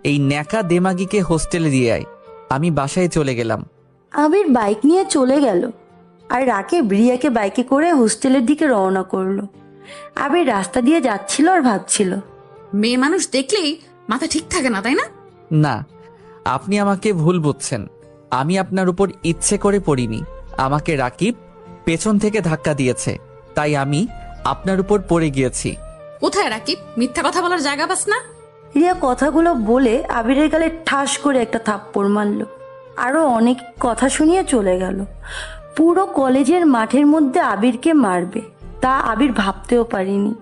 এই ন্যাকা দেমাগিকে হোস্টেলে দিয়ে আয়। আমি বাসায় চলে গেলাম। আবির বাইক নিয়ে চলে গেল আর রাকিব রিয়াকে বাইকে করে হোস্টেলের দিকে রওনা করলো। আবির রাস্তা দিয়ে যাচ্ছিল আর ভাবছিল, মেয়ে মানুষ দেখলেই মাথা ঠিক থাকে না, তাই না? না, আপনি আমাকে ভুল বুঝছেন। আমি আপনার উপর ইচ্ছে করে পড়িনি। আমাকে রাকিব পেছন থেকে ধাক্কা দিয়েছে, তাই আমি আপনার উপর পড়ে গিয়েছি। কোথায় রাকিব? মিথ্যা কথা বলার জায়গা পাস না? রিয়া কথাগুলো বলে আবিরের গালে ঠাস করে একটা থাপ্পড় মারল। আরো অনেক কথা শুনিয়ে চলে গেল। পুরো কলেজের মাঠের মধ্যে আবিরকে মারবে তা আবির ভাবতেও পারিনি।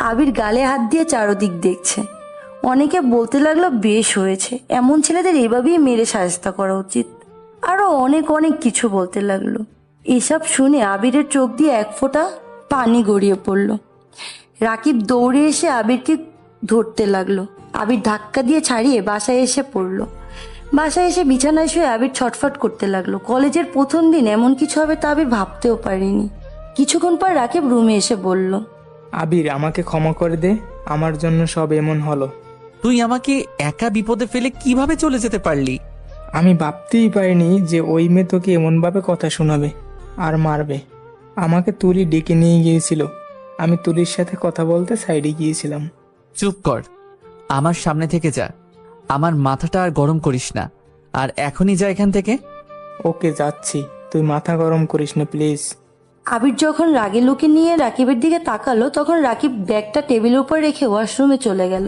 আবির গালে হাত দিয়ে চারদিক দেখছে। অনেকে বলতে লাগলো বেশ হয়েছে, এমন ছেলেদের এভাবেই মেরে শায়েস্তা করা উচিত। আরো অনেক অনেক কিছু বলতে লাগলো। এসব শুনে আবিরের চোখ দিয়ে এক ফোঁটা পানি গড়িয়ে পড়ল। রাকিব দৌড়ে এসে আবিরকে ধরতে লাগলো। আবির ধাক্কা দিয়ে ছাড়িয়ে বাসায় এসে পড়লো। বাসায় এসে বিছানায় শুয়ে আবির ছটফট করতে লাগলো। কলেজের প্রথম দিন এমন কিছু হবে তা আবির ভাবতেও পারিনি। কিছুক্ষণ পর রাকিব রুমে এসে বলল, আবির, আমাকে ক্ষমা করে দে, আমার জন্য সব এমন হলো। তুই আমাকে একা বিপদে ফেলে কিভাবে চলে যেতে পারলি? আমি ভাবতেই পারিনি যে ওই মেয়ে তোকে এমনভাবে কথা শোনাবে আর মারবে। আমাকে তুলি ডেকে নিয়ে গিয়েছিল, আমি তুলির সাথে কথা বলতে সাইডে গিয়েছিলাম। চুপ কর, আমার সামনে থেকে যা। আমার মাথাটা আর গরম করিস না। আর এখনই যা এখান থেকে। ওকে, যাচ্ছি, তুই মাথা গরম করিস না প্লিজ। আবির যখন রাগে লুকে নিয়ে রাকিবের দিকে তাকালো তখন রাকিব ব্যাগটা টেবিলের উপর রেখে ওয়াশরুমে চলে গেল।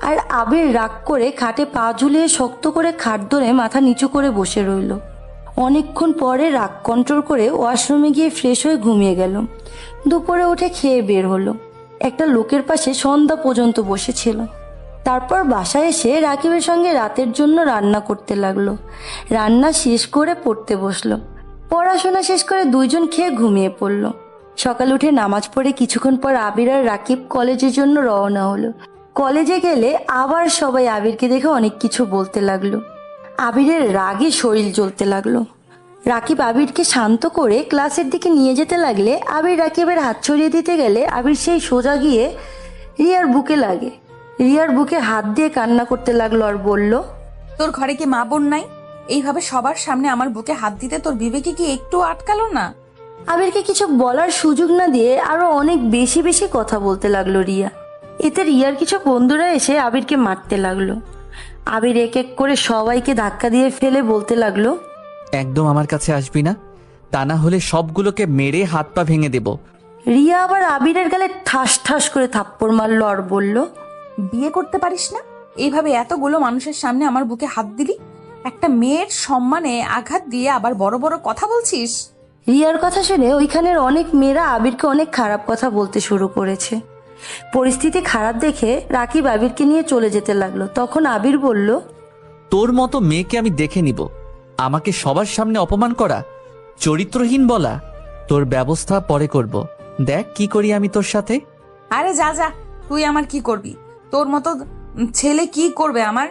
আর আবির রাগ করে খাটে পা ঝুলিয়ে শক্ত করে খাট ধরে মাথা নিচু করে বসে রইল। অনেকক্ষণ পরে রাগ কন্ট্রোল করে ওয়াশরুমে গিয়ে ফ্রেশ হয়ে ঘুমিয়ে গেল। দুপুরে উঠে খেয়ে বের হলো। একটা লোকের পাশে সন্ধ্যা পর্যন্ত বসেছিল। তারপর বাসায় এসে রাকিবের সঙ্গে রাতের জন্য রান্না করতে লাগলো। রান্না শেষ করে পড়তে বসলো। পড়াশোনা শেষ করে দুইজন খেয়ে ঘুমিয়ে পড়ল। সকাল উঠে নামাজ পড়ে কিছুক্ষণ পর আবির আর রাকিব কলেজের জন্য রওনা হলো। কলেজে গেলে আবার সবাই আবিরকে দেখে অনেক কিছু বলতে লাগলো। আবিরের রাগে শরীর জ্বলতে লাগলো। রাকিব আবিরকে শান্ত করে ক্লাসের দিকে নিয়ে যেতে লাগলে আবির রাকিবের হাত ছড়িয়ে দিতে গেলে আবির সেই সোজা গিয়ে রিয়ার বুকে লাগে। রিয়ার বুকে হাত দিয়ে কান্না করতে লাগলো আর বলল, তোর ঘরে কি মা বোন নাই? এইভাবে সবার সামনে আমার বুকে হাত দিতে তোর বিবেকে কি একটু আটকালো না? আবিরকে কিছু বলার সুযোগ না দিয়ে আরো অনেক বেশি বেশি কথা বলতে লাগলো রিয়া। এতে রিয়ার কিছু বন্ধুরা এসে আবিরকে মারতে লাগলো। আবির এক এক করে সবাইকে ধাক্কা দিয়ে ফেলে বলতে লাগলো, একদম আমার কাছে আসবি না, তা না হলে সবগুলোকে মেরে হাত পা ভেঙে দেব। রিয়া আবার আবিরের গালে ঠাস ঠাস করে থাপ্পড় মারলো আর বলল, বিয়ে করতে পারিস না? এইভাবে এতগুলো মানুষের সামনে আমার বুকে হাত দিলি? একটা মেয়ের সম্মানে আঘাত দিয়ে আবার বড় বড় কথা বলছিস? রিয়ার কথা শুনে ওইখানের অনেক মেয়েরা আবিরকে অনেক খারাপ কথা বলতে শুরু করেছে। পরিস্থিতি খারাপ দেখে রাকিব আবিরকে নিয়ে চলে যেতে লাগলো। তখন আবির বলল, তোর মতো মেয়েকে আমি দেখে নিব। আমাকে সবার সামনে অপমান করা, চরিত্রহীন বলা, তোর ব্যবস্থা পরে করব। দেখ কি করি আমি তোর সাথে। আরে যা যা, তুই আমার কি করবি? তোর মতো ছেলে কি করবে আমার?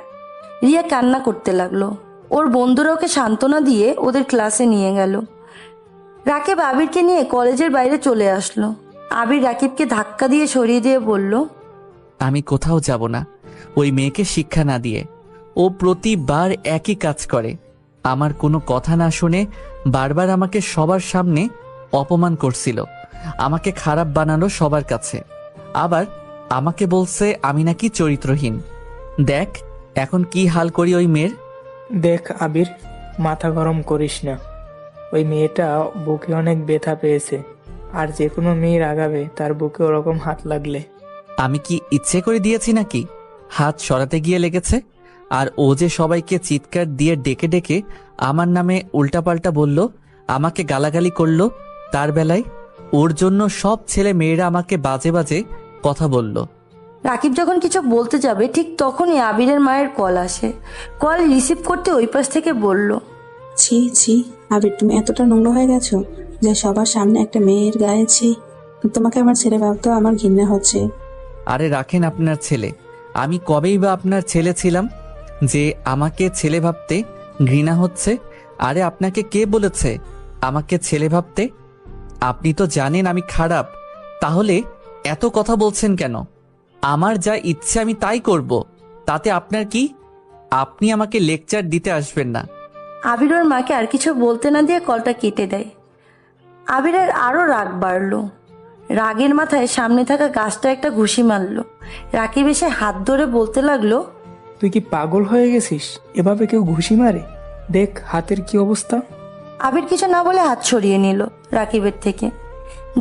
রিয়া কান্না করতে লাগলো। ওর বন্ধুরা ওকে সান্ত্বনা দিয়ে ওদের ক্লাসে নিয়ে গেল। রাকিব আবিরকে নিয়ে কলেজের বাইরে চলে আসলো। আবির রাকিবকে ধাক্কা দিয়ে সরিয়ে দিয়ে বলল, আমি কোথাও যাব না ওই মেয়েকে শিক্ষা না দিয়ে। ও প্রতিবার একই কাজ করে। আমার কোনো কথা না শুনে বারবার আমাকে সবার সামনে অপমান করছিল। আমাকে খারাপ বানালো সবার কাছে। আবার আমাকে বলছে আমি নাকি চরিত্রহীন। দেখ এখন কি হাল করি ওই মেয়ের। দেখ আবির, মাথা গরম করিস না। ওই মেয়েটা বুকে অনেক ব্যথা পেয়েছে, আর যে কোনো মেয়ের আগাবে তার বুকে ওরকম হাত লাগলে। আমি কি ইচ্ছে করে দিয়েছি নাকি? হাত সরাতে গিয়ে লেগেছে। আর ও যে সবাইকে চিৎকার দিয়ে ডেকে ডেকে আমার নামে উল্টাপাল্টা বলল, আমাকে গালাগালি করলো, তার বেলায় ওর জন্য সব ছেলে মেয়েরা আমাকে বাজে বাজে কথা বলল। রাকিব যখন কিছু বলতে যাবে ঠিক তখনই আবিরের মায়ের কল আসে। কল রিসিভ করতে ওই পাশ থেকে বলল, ছি ছি আবির, তুমি এতটা নোংরা হয়ে গেছো যে সবার সামনে একটা মেয়ের গায়ে ছি। তোমাকে আমার ছেলে ভাবতেও আমার ঘৃণা হচ্ছে। আরে রাখেন আপনার ছেলে। আমি কবেই বা আপনার ছেলে ছিলাম যে আমাকে ছেলে ভাবতে ঘৃণা হচ্ছে? আরে আপনাকে কে বলেছে আমাকে ছেলে ভাবতে? আপনি তো জানেন আমি খারাপ, তাহলে এত কথা বলছেন কেন? আমার যা ইচ্ছে আমি তাই করব, তাতে আপনার কি? আপনি আমাকে লেকচার দিতে আসবেন না। আবির ওর মাকে আর কিছু বলতে না দিয়ে কলটা কেটে দেয়। আবিরের আরো রাগ বাড়লো। রাগের মাথায় সামনে থাকা গাছটা একটা ঘুষি মারলো। রাকিব এসে হাত ধরে বলতে লাগলো, তুই কি পাগল হয়ে গেছিস? এভাবে কেউ ঘুষি মারে? দেখ হাতের কি অবস্থা। আবির কিছু না বলে হাত সরিয়ে নিল রাকিবের থেকে।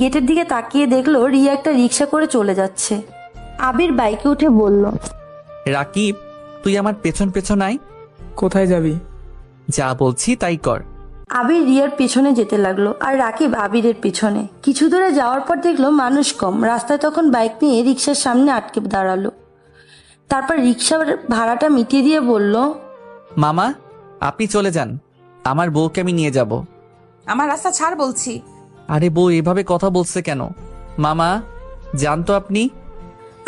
গেটের দিকে তাকিয়ে দেখলো রিয়া একটা রিক্সা করে চলে যাচ্ছে। আবির বাইকে উঠে বলল, রাকিব, তুই আমার পেছন পেছন আয়। কোথায় যাবি? যা বলছি তাই কর। আবির রিয়ার পিছনে যেতে লাগলো আর রাকিব আবিরের পিছনে। কিছু দূরে যাওয়ার পর দেখলো মানুষ কম। রাস্তায় তখন বাইক নিয়ে রিক্সার সামনে আটকে দাঁড়ালো। তারপর রিক্সার ভাড়াটা মিটিয়ে দিয়ে বলল, মামা, আপনি চলে যান, আমার বউকে আমি নিয়ে যাব। আমার রাস্তা ছাড় বলছি। আরে বউ এভাবে কথা বলছে কেন? মামা, যান তো আপনি।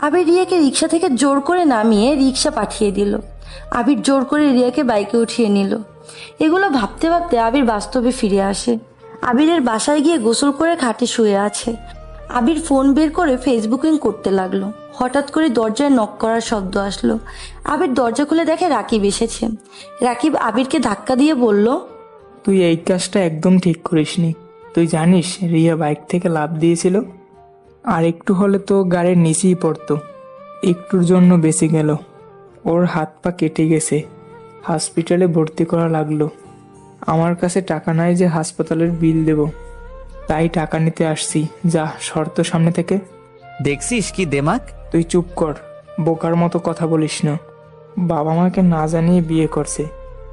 আবির রিয়াকে রিক্সা থেকে জোর করে নামিয়ে রিক্সা পাঠিয়ে দিল। আবির জোর করে রিয়াকে বাইকে উঠিয়ে নিল। এগুলো ভাবতে ভাবতে আবির বাস্তবে ফিরে আসে। আবিরের বাসায় গিয়ে গোসল করে খাটে শুয়ে আছে। আবির ফোন বের করে ফেসবুকিং করতে লাগলো। হঠাৎ করে দরজায় নক করার শব্দ আসলো। আবির দরজা খুলে দেখে রাকিব এসেছে। রাকিব আবিরকে ধাক্কা দিয়ে বলল, তুই এই কাজটা একদম ঠিক করিসনি। তুই জানিস রিয়া বাইক থেকে লাফ দিয়েছিল? আর একটু হলে তো গাড়ির নিচেই পড়তো। একটুর জন্য বেঁচে গেল। ওর হাত পা কেটে গেছে, হসপিটালে ভর্তি করা লাগলো। আমার কাছে টাকা নাই যে হাসপাতালের বিল দেব, তাই টাকা নিতে আসছি। যা, শর্ত সামনে থেকে। দেখছিস কি দেমাক? তুই চুপ কর, বোকার মতো কথা বলিস না। বাবা মাকে না জানিয়ে বিয়ে করছে,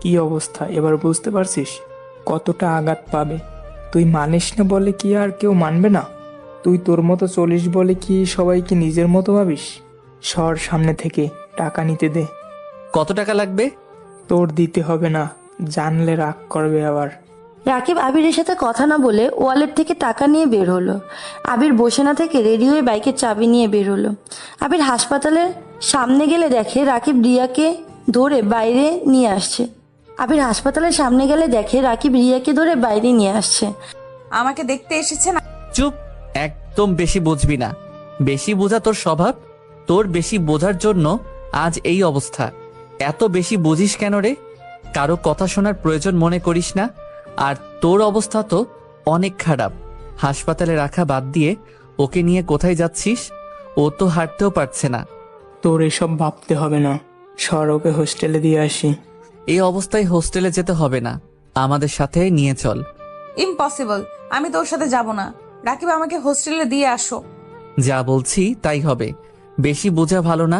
কি অবস্থা এবার বুঝতে পারছিস? কতটা আঘাত পাবে। তুই মানিস না বলে কি আর কেউ মানবে না? তুই তোর মতো চলিস বলে কি সবাইকে নিজের মতো ভাবিস? সর সামনে থেকে, টাকা নিতে দে। কত টাকা লাগবে? তোর দিতে হবে না, জানলে রাগ করবে আবার। রাকিব আবিরের সাথে কথা না বলে ওয়ালেট থেকে টাকা নিয়ে বের হলো। আবির বসে না থেকে রেডি হয়ে বাইকের চাবি নিয়ে বের হলো। আবির হাসপাতালের সামনে গেলে দেখে রাকিব রিয়াকে ধরে বাইরে নিয়ে আসছে। আবির হাসপাতালের সামনে গেলে দেখে রাকিব রিয়াকে ধরে বাইরে নিয়ে আসছে। আমাকে দেখতে এসেছেন? চুপ, একদম বেশি বুঝবি না। বেশি বোঝা তোর স্বভাব। তোর বেশি বোঝার জন্য আজ এই অবস্থা। এত বেশি বুঝিস কেন রে? কারো কথা শোনার প্রয়োজন মনে করিস না। আর তোর অবস্থা তো অনেক খারাপ। হাসপাতালে রাখা বাদ দিয়ে ওকে নিয়ে কোথায় যাচ্ছিস? ও তো হাঁটতেও পারছে না। তোর এসব ভাবতে হবে না, সর ওকে হোস্টেলে দিয়ে আসি। এই অবস্থায় হোস্টেলে যেতে হবে না, আমাদের সাথে নিয়ে চল। ইম্পসিবল, আমি তোর সাথে যাব না। রাকিব, আমাকে হোস্টেলে দিয়ে আসো। যা বলছি তাই হবে। বেশি বোঝা ভালো না।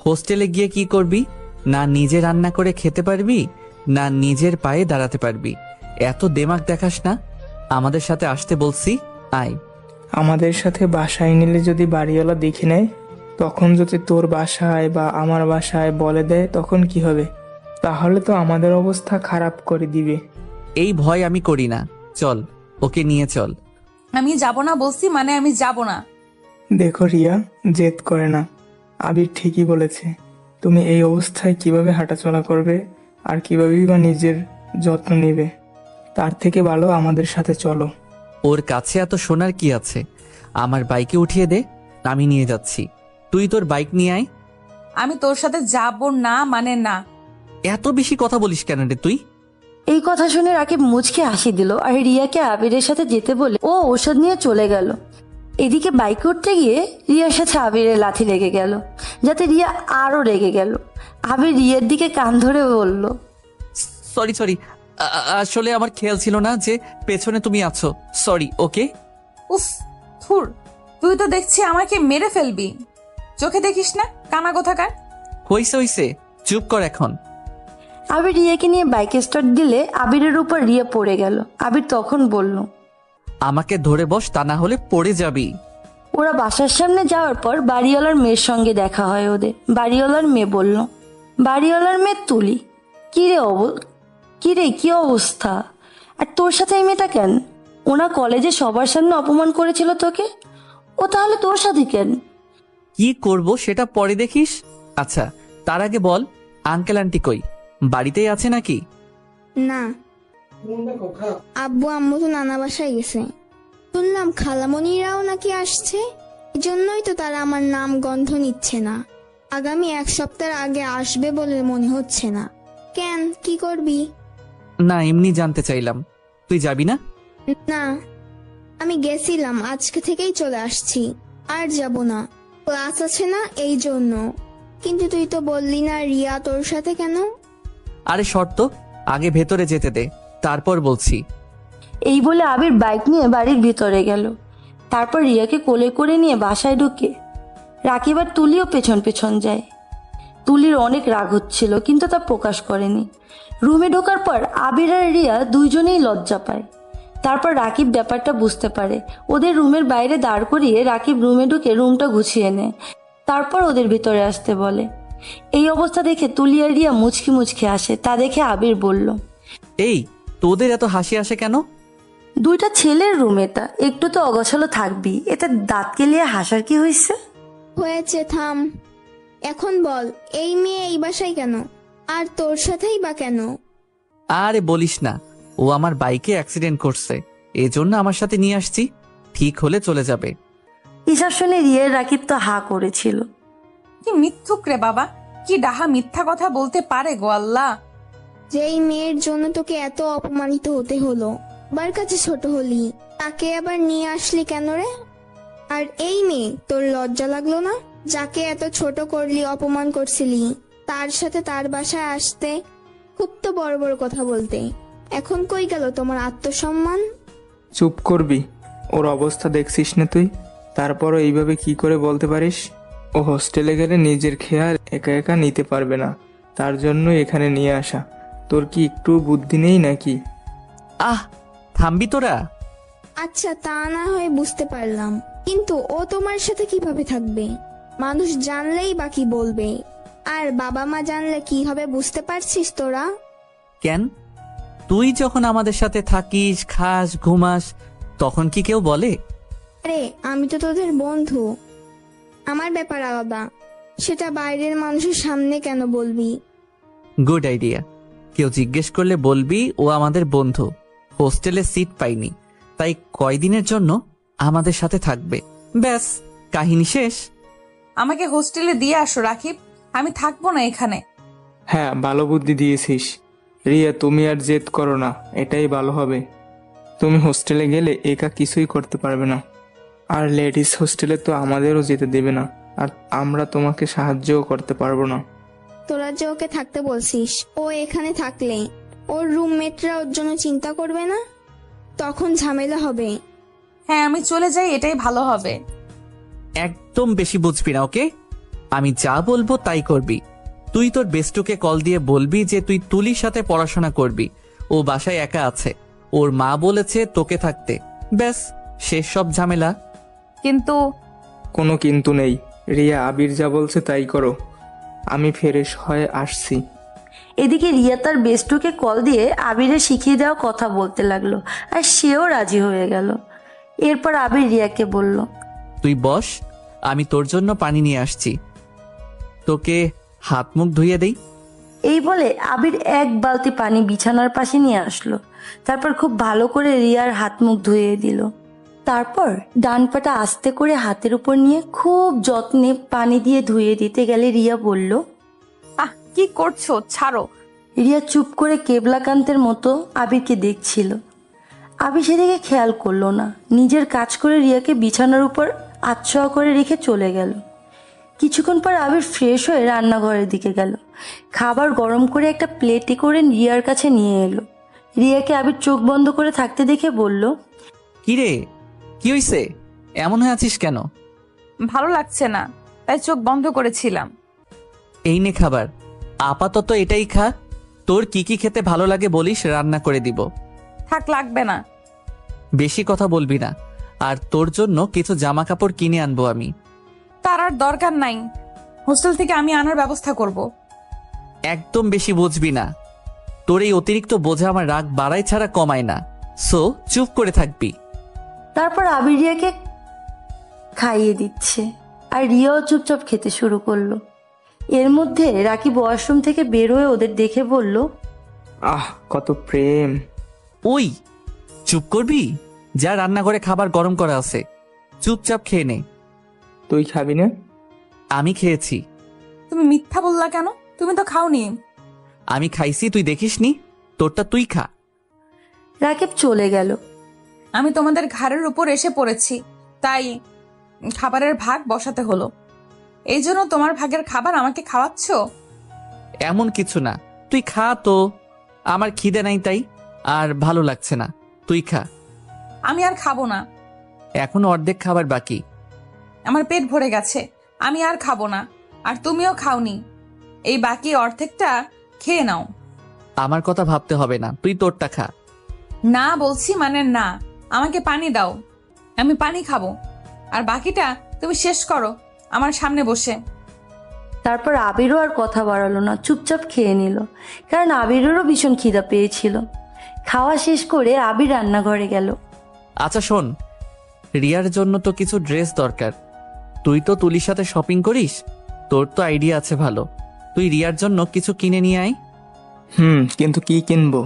হোস্টেলে গিয়ে কি করবি? না নিজে রান্না করে খেতে পারবি, না নিজের পায়ে দাঁড়াতে পারবি। এত দেমাক দেখাস না। আমাদের সাথে আসতে বলছি, আয়। আমাদের সাথে বাসায় নিলে যদি বাড়িওয়ালা দেখে নেয়, তখন যদি তোর বাসায় বা আমার বাসায় বলে দেয়, তখন কি হবে? তাহলে তো আমাদের অবস্থা খারাপ করে দিবে। এই ভয় আমি করি না। চল, ওকে নিয়ে চল। আমি যাব না বলছি, মানে আমি যাব না। দেখো রিয়া, জেদ করে না। আবির ঠিকই বলেছে। তুমি এই অবস্থায় কিভাবে হাঁটাচলা করবে আর কিভাবেই বা নিজের যত্ন নেবে? তার থেকে ভালো আমাদের সাথে চলো। ওর কাছে এত শোনার কি আছে? আমার বাইকে উঠিয়ে দে, আমি নিয়ে যাচ্ছি। তুই তোর বাইক নিয়ে আয়। আমি তোর সাথে যাব না, মানে না। এত বেশি কথা বলিস কেন রে তুই? এই কথা শুনে রাকিব মুচকে হাসি দিল আর রিয়াকে আবিরের সাথে যেতে বলে ও ওষুধ নিয়ে চলে গেল। এদিকে বাইকে উঠতে গিয়ে রিয়ার সাথে আবিরের লাথি লেগে গেল, যাতে রিয়া আরো রেগে গেল। আবির রিয়ার দিকে কান ধরে বলল, সরি সরি, আসলে আমার খেয়াল ছিল না যে পেছনে তুমি আছো। সরি। ওকে। উফ, থুর, তুই তো দেখছি আমাকে মেরে ফেলবি। চোখে দেখিস না, কানা কোথাকার। হইছে হইছে, চুপ কর এখন। আবির রিয়াকে নিয়ে বাইকে স্টার্ট দিলে আবিরের উপর রিয়া পড়ে গেল। আবির তখন বলল, আমাকে ধরে বস, তা না হলে পড়ে যাবি। ওরা বাসার সামনে যাওয়ার পর বাড়িওয়ালার মেয়ের সঙ্গে দেখা হয় ওদের। বাড়িওয়ালার মেয়ে বলল, বাড়িওয়ালার মেয়ে তুলি, কিরে কি অবস্থা? আর তোর সাথে এই মেয়েটা কেন? ওনা কলেজে সবার সামনে অপমান করেছিল তোকে, ও তাহলে তোর সাথে কেন? কি করব সেটা পরে দেখিস। আচ্ছা, তার আগে বল, আঙ্কেল আন্টি কই? বাড়িতেই আছে নাকি? না, আব্বু আম্মু তো নানা বাসায় গেছে। শুনলাম খালামণিরাও নাকি আসছে, এজন্যই তো তারা আমার নাম গন্ধ নিচ্ছে না। আগামী 1 সপ্তাহ আগে আসবে বলে মনে হচ্ছে না। কেন, কি করবি? না, এমনি জানতে চাইলাম। তুই যাবি না? না, আমি গেছিলাম, আজকে থেকেই চলে আসছি। আর যাব না, ক্লাস আছে না এই জন্য। কিন্তু তুই তো বললি না রিয়া তোর সাথে কেন? আরে শর্ত, আগে ভেতরে যেতে দে, তারপর বলছি। এই বলে আবির বাইক নিয়ে বাড়ির ভিতরে গেল। তারপর রিয়াকে কোলে করে নিয়ে বাসায় ঢুকে রাকিব আর তুলিও পেছন পেছন যায়। তুলির অনেক রাগ হচ্ছিল, কিন্তু তা প্রকাশ করেনি। রুমে ঢোকার পর আবির আর রিয়া দুইজনেই লজ্জা পায়। তারপর রাকিব ব্যাপারটা বুঝতে পারে। ওদের রুমের বাইরে দাঁড় করিয়ে রাকিব রুমে ঢুকে রুমটা গুছিয়ে নেয়। তারপর ওদের ভিতরে আসতে বলে। এই অবস্থা দেখে তুলি আর রিয়া মুচকি মুচকি আসে। তা দেখে আবির বলল, এই, তোদের এত হাসি আসে কেন? দুইটা ছেলের রুম, এটা একটু তো অগোছালো থাকবি, এতে দাঁত কেলিয়ে হাসার কি হয়েছে? হয়েছে, থাম। এখন বল, এই মেয়ে এই বাসায় কেন? আর তোর সাথেই বা কেন? আরে বলিস না, ও আমার বাইকে অ্যাক্সিডেন্ট করছে, এজন্য আমার সাথে নিয়ে আসছি। ঠিক হলে চলে যাবে। হিসাব শুনে রিয়ার রাকিব তো হা করেছিল। কি মিথ্যুক রে বাবা, কি ডাহা মিথ্যা কথা বলতে পারে গো আল্লাহ। যেই মেয়ের জন্য তোকে এত অপমানিত হতে হলো, বার কাছে ছোট হলি, তাকে আবার নিয়ে আসলি কেন রে? আর এই মেয়ে, তোর লজ্জা লাগলো না? যাকে এত ছোট করলি, অপমান করছিলি, তার সাথে তার বাসায় আসতে? খুব তো বড় বড় কথা বলতে। এখন কই গেল তোমার আত্মসম্মান? চুপ করবি? ওর অবস্থা দেখছিস না তুই? তারপরও এইভাবে কি করে বলতে পারিস? ও হোস্টেলে গেলে নিজের খেয়াল একা একা নিতে পারবে না, তার জন্য এখানে নিয়ে আসা। তোর কি একটু বুদ্ধি নেই নাকি? আহ, থামবি তোরা? আচ্ছা, তা না হয় বুঝতে পারলাম, কিন্তু ও তোমার সাথে কিভাবে থাকবে? মানুষ জানলেই বা কি বলবে? আর বাবা মা জানলে কি হবে বুঝতে পারছিস তোরা? কেন? তুই যখন আমাদের সাথে থাকিস, খাস, ঘুমাস, তখন কি কেউ বলে? আরে আমি তো তোদের বন্ধু, আমার ব্যাপার আলাদা। সেটা বাইরের মানুষের সামনে কেন বলবি? Good idea. কেউ জিজ্ঞেস করলে বলবি ও আমাদের বন্ধু, হোস্টেলে সিট পাইনি, তাই কয়দিনের জন্য আমাদের সাথে থাকবে। ব্যাস, কাহিনী শেষ। আমাকে হোস্টেলে দিয়ে আসো রাকিব, আমি থাকবো না এখানে। হ্যাঁ, ভালো বুদ্ধি দিয়েছিস রিয়া। তুমি আর জেদ করো না, এটাই ভালো হবে। তুমি হোস্টেলে গেলে একা কিছুই করতে পারবে না। আর লেডিস হোস্টেলে তো আমাদেরও যেতে দেবে না, আর আমরা তোমাকে সাহায্যও করতে পারবো না। তোরা যে ওকে থাকতে বলছিস, ও এখানে থাকলে ওর রুমমেটরা ওর জন্য চিন্তা করবে না? তখন ঝামেলা হবে। হ্যাঁ, আমি চলে যাই, এটাই ভালো হবে। একদম বেশি বুঝবি না, ওকে? আমি যা বলবো তাই করবি। তুই তোর বেস্টুকে কল দিয়ে বলবি যে তুই তুলির সাথে পড়াশোনা করবি, ও বাসায় একা আছে, ওর মা বলেছে তোকে থাকতে। ব্যাস, শেষ সব ঝামেলা। কিন্তু কোনো কিন্তু নেই রিয়া, আবির যা বলছে তাই করো। আমি ফ্রেশ হয়ে আসছি। এদিকে রিয়া তার বেস্টুকে কল দিয়ে আবিরের শিখিয়ে দেওয়া কথা বলতে লাগলো, আর সেও রাজি হয়ে গেল। এরপর আবির রিয়াকে বলল, তুই বস, আমি তোর জন্য পানি নিয়ে আসছি। তোকে হাত মুখ ধুইয়ে দেই। এই বলে আবির এক বালতি পানি বিছানার পাশে নিয়ে আসলো। তারপর খুব ভালো করে রিয়ার হাত মুখ ধুয়ে দিল। তারপর ডান পাটা আস্তে করে হাতের উপর নিয়ে খুব যত্নে পানি দিয়ে ধুয়ে দিতে গেলে রিয়া বলল, কি করছো, ছাড়ো। রিয়া চুপ করে কেবলাকান্তের মতো আবিরকে দেখছিল। আবির সেদিকে খেয়াল করলো না, নিজের কাজ করে রিয়াকে বিছানার উপর আচ্ছায়া করে রেখে চলে গেল। কিছুক্ষণ পর আবির ফ্রেশ হয়ে রান্নাঘরের দিকে গেল। খাবার গরম করে একটা প্লেটে করে রিয়ার কাছে নিয়ে এলো। রিয়াকে আবির চোখ বন্ধ করে থাকতে দেখে বলল, কিরে, কি হইছে? এমন হয়ে আছিস কেন? ভালো লাগছে না, তাই চোখ বন্ধ করেছিলাম। এই নে খাবার, আপাতত এটাই খা। তোর কি কি খেতে ভালো লাগে বলিস, রান্না করে দিব। থাক, লাগবে না। বেশি কথা বলবি না, আর তোর জন্য কিছু জামা কাপড় কিনে আনবো আমি। তার আর দরকার নাই, হোস্টেল থেকে আমি আনার ব্যবস্থা করব। একদম বেশি বুঝবি না, তোর এই অতিরিক্ত বোঝা আমার রাগ বাড়ায় ছাড়া কমায় না। সো চুপ করে থাকবি। তারপর আবির রিয়াকে খাইয়ে দিচ্ছে, আর রিয়াও চুপচাপ খেতে শুরু করলো। এর মধ্যে রাকিব ওয়াশরুম থেকে বের হয়ে ওদের দেখে বলল, আহ, কত প্রেম! ওই, চুপ করবি? যা, রান্নাঘরে খাবার গরম করা আছে, চুপচাপ খেয়ে নে। তুই খাবি না? আমি খেয়েছি। তুমি মিথ্যা বললা কেন? তুমি তো খাওনি। আমি খাইছি, তুই দেখিসনি? তোরটা তুই খা। রাকিব চলে গেল। আমি তোমাদের ঘাড়ের উপর এসে পড়েছি, তাই খাবারের ভাগ বসাতে হলো। এই জন্য তোমার ভাগের খাবার আমাকে খাওয়াচ্ছ? এমন কিছু না, তুই খা তো। আমার খিদে নাই তাই, আর ভালো লাগছে না। তুই খা। আমি আর খাবো না। এখন অর্ধেক খাবার বাকি। আমার পেট ভরে গেছে, আমি আর খাবো না। আর তুমিও খাওনি, এই বাকি অর্ধেকটা খেয়ে নাও। আমার কথা ভাবতে হবে না, তুই তোরটা খা। না বলছি মানে না। আমাকে পানি দাও, আমি পানি খাবো। আর বাকিটা তুমি শেষ করো আমার সামনে বসে। তারপর আবিরও আর কথা বাড়ালো না, চুপচাপ খেয়ে নিল, কারণ আবিরেরও ভীষণ খিদা পেয়েছিল। খাওয়া শেষ করে আবির রান্নাঘরে গেল। আচ্ছা শোন, রিয়ার জন্য তো কিছু ড্রেস দরকার। তুই তো তুলির সাথে শপিং করিস, তোর তো আইডিয়া আছে ভালো। তুই রিয়ার জন্য কিছু কিনে নিয়ে আয়। কিন্তু কি কিনবো?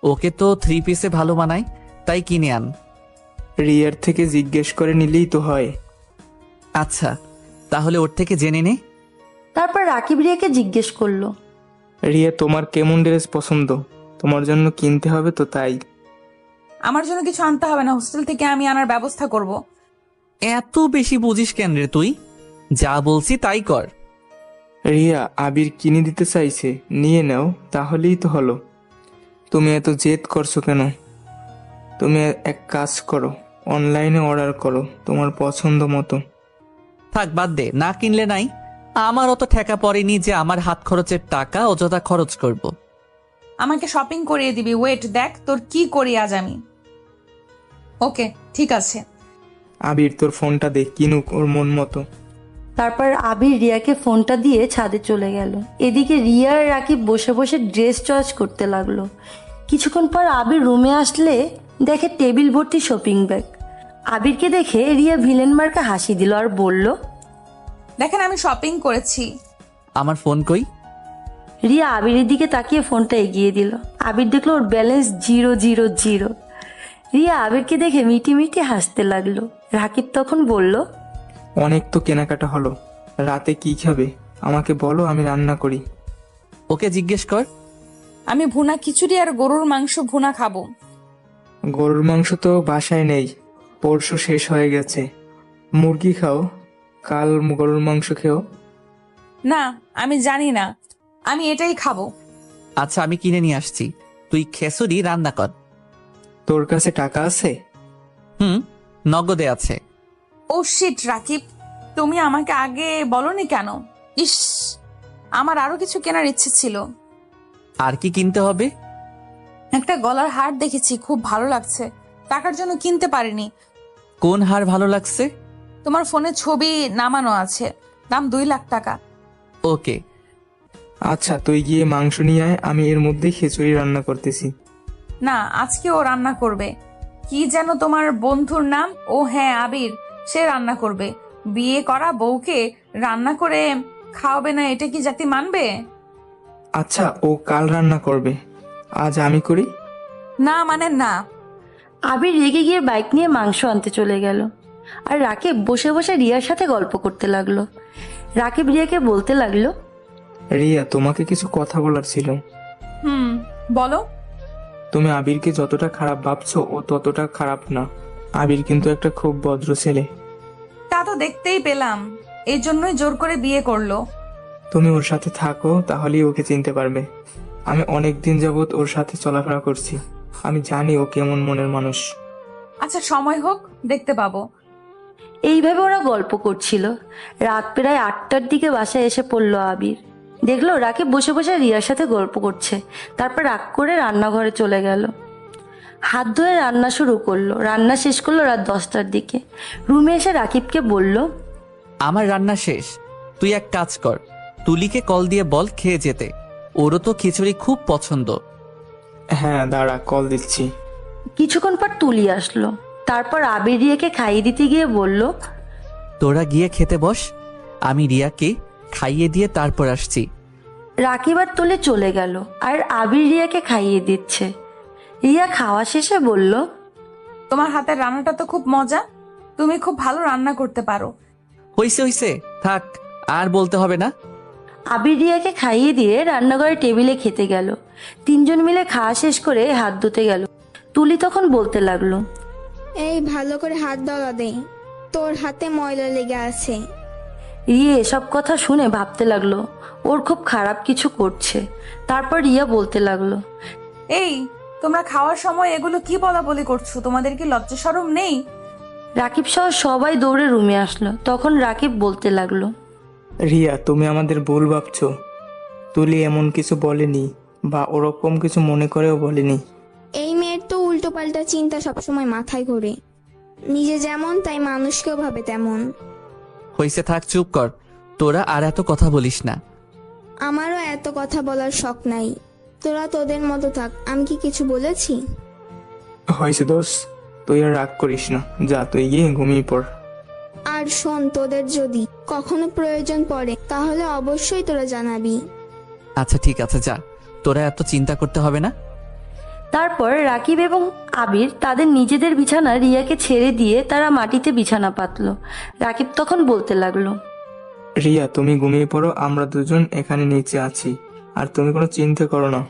ওকে তো 3 পিসে ভালো মানায়, তাই কিনে আন। রিয়ার থেকে জিজ্ঞেস করে নিলেই তো হয়। আচ্ছা, তাহলে ওর থেকে জেনে নে। তারপর রাকিব রিয়াকে জিজ্ঞেস করলো, রিয়া, তোমার কেমন ড্রেস পছন্দ? তোমার জন্য কিনতে হবে তো, তাই। আমার জন্য কিছু আনতে হবে না, হোস্টেল থেকে আমি আনার ব্যবস্থা করব। এত বেশি বুঝিস কেন রে তুই? যা বলছি তাই কর। রিয়া, আবির কিনে দিতে চাইছে, নিয়ে নাও, তাহলেই তো হলো। তুমি এত জেদ করছো কেন? তুমি এক কাজ করো, অনলাইনে অর্ডার করো তোমার পছন্দ মতো। থাক, বাদ দে, না কিনলে নাই। আমার অত ঠেকা পড়েনি যে আমার হাত খরচের টাকা অযথা খরচ করব। আমাকে শপিং করিয়ে দিবি। ওয়েট, দেখ তোর কি করি আজ আমি। ওকে, ঠিক আছে। আবির, তোর ফোনটা দে, কিনুক ওর মন মতো। তারপর আবির রিয়াকে ফোনটা দিয়ে ছাদে চলে গেল। এদিকে রিয়া আর রাকিব বসে বসে ড্রেস চয়েস করতে লাগলো। কিছুক্ষণ পর আবির রুমে আসলে দেখে টেবিল ভর্তি শপিং ব্যাগ। আবিরকে দেখে রিয়া ভিলেন মার্কা হাসি দিল আর বলল, দেখেন আমি শপিং করেছি। আমার ফোন কই? রিয়া আবিরের দিকে তাকিয়ে ফোনটা এগিয়ে দিল। আবির দেখলো ওর ব্যালেন্স 000। রিয়া আবিরকে দেখে মিটি মিটি হাসতে লাগলো। রাকিব তখন বলল, অনেক তো কেনাকাটা হলো, রাতে কি খাবে আমাকে বলো, আমি রান্না করি। ওকে জিজ্ঞেস কর। আমি ভুনা খিচুড়ি আর গরুর মাংস ভুনা খাবো। গরুর মাংস তো বাসায় নেই, পরশু শেষ হয়ে গেছে। মুরগি খাও, কাল গরুর মাংস খেও। না, আমি জানি না, আমি এটাই খাবো। আচ্ছা, আমি কিনে নিয়ে আসছি, তুই খেসুরি রান্না কর। তোর কাছে টাকা আছে? নগদে আছে। ও শিট রাকিব, তুমি আমাকে আগে বলনি কেন? ইস, আমার আরো কিছু কেনার ইচ্ছে ছিল। আর কি কিনতে হবে? একটা গলার হার দেখেছি, খুব ভালো লাগছে, টাকার জন্য কিনতে পারিনি। কোন হার ভালো লাগছে? তোমার ফোনে ছবি নামানো আছে, দাম 2 লাখ টাকা। ওকে। আচ্ছা, তুই গিয়ে মাংস নিয়ে আয়, আমি এর মধ্যেই খিচুড়ি রান্না করতেছি। না, আজকে ও রান্না করবে। কি যেন তোমার বন্ধুর নাম? ও হ্যাঁ, আবির, সে রান্না করবে। বিয়ে করা বউকে রান্না করে খাওয়াবে না, এটা কি জাতি মানবে? আচ্ছা, ও কাল রান্না করবে, আজ আমি করি। না মানে না। আবির রেগে গিয়ে বাইক নিয়ে মাংস আনতে চলে গেল। আর রাকিব বসে বসে রিয়ার সাথে গল্প করতে লাগলো। রাকিব রিয়াকে বলতে লাগলো, রিয়া, তোমাকে কিছু কথা বলার ছিল। বলো। তুমি আবিরকে যতটা খারাপ ভাবছো ও ততটা খারাপ না। আবির কিন্তু একটা খুব ভদ্র ছেলে। তা তো দেখতেই পেলাম, এই জন্যই জোর করে বিয়ে করলো। তুমি ওর সাথে থাকো, তাহলেই ওকে চিনতে পারবে। আমি অনেক দিন যাবত ওর সাথে চলাফেরা করছি, আমি জানি ও কেমন মনের মানুষ। আচ্ছা, সময় হোক, দেখতে পাবো। এইভাবে ওরা গল্প করছিল। রাত প্রায় 8টার দিকে বাসায় এসে পড়লো আবির। দেখলো রাকিব বসে বসে রিয়ার সাথে গল্প করছে। তারপর রাগ করে রান্নাঘরে চলে গেল। হাত ধুয়ে রান্না শুরু করলো। রান্না শেষ করলো রাত 10টার দিকে। রুমে এসে রাকিবকে বলল, আমার রান্না শেষ, তুই এক কাজ কর, তুলিকে কল দিয়ে বল খেয়ে যেতে, ওরও তো খিচুড়ি খুব পছন্দ। হ্যাঁ, দাঁড়া, কল দিচ্ছি। কিছুক্ষণ পর তুলি আসলো। তারপর আবির রিয়াকে খাইয়ে দিতে গিয়ে বলল, তোরা গিয়ে খেতে বস, আমি রিয়াকে খাইয়ে দিয়ে তারপর আসছি। রাকিব আর তুলে চলে গেল আর আবির রিয়াকে খাইয়ে দিচ্ছে। রিয়া খাওয়া শেষে বলল, তোমার হাতের রান্নাটা তো খুব মজা, তুমি খুব ভালো রান্না করতে পারো। হইছে হইছে, থাক, আর বলতে হবে না। আবির রিয়াকে খাইয়ে দিয়ে রান্নাঘরে টেবিলে খেতে গেল। তিনজন মিলে খাওয়া শেষ করে হাত ধুতে গেল। তুলি তখন বলতে লাগলো, এই ভালো করে হাত ধরা দে, তোর হাতে ময়লা লেগে আছে। রিয়া এসব কথা শুনে ভাবতে লাগলো ওর খুব খারাপ কিছু করছে। তারপর রিয়া বলতে লাগলো, এই তোমরা খাওয়ার সময় এগুলো কি বলা বলি করছো? তোমাদের কি লজ্জা শরম নেই? রাকিব সহ সবাই দৌড়ে রুমে আসলো। তখন রাকিব বলতে লাগলো, রিয়া, তুমি আমাদের ভুল ভাবছো। তুলি এমন কিছু বলেনি বা ওরকম কিছু মনে করেও বলেনি। এই মেয়ের তো উল্টো পাল্টা চিন্তা সবসময় মাথায় ঘোরে, নিজে যেমন তাই মানুষকেও ভাবে তেমন। হইছে, থাক, চুপ কর। তোরা আর এত কথা বলিস না। আমারও এত কথা বলার শখ নাই, তোরা তোদের মতো থাক। আমি কি কিছু বলেছি? হয়েছে দোষ, তুই আর রাগ করিস না, যা তুই গিয়ে ঘুমিয়ে পড়। আর শোন, তোদের যদি কখনো প্রয়োজন পড়ে তাহলে অবশ্যই তোরা জানাবি। আচ্ছা ঠিক আছে, যা, তোরা এত চিন্তা করতে হবে না। তারপর রাকিব এবং আবির তাদের নিজেদের বিছানা রিয়াকে ছেড়ে দিয়ে তারা মাটিতে বিছানা পাতলো। রাকিব তখন বলতে লাগলো, রিয়া, তুমি ঘুমিয়ে পড়ো, আমরা দুজন এখানে নিচে আছি, আর তুমি কোনো চিন্তা করো না।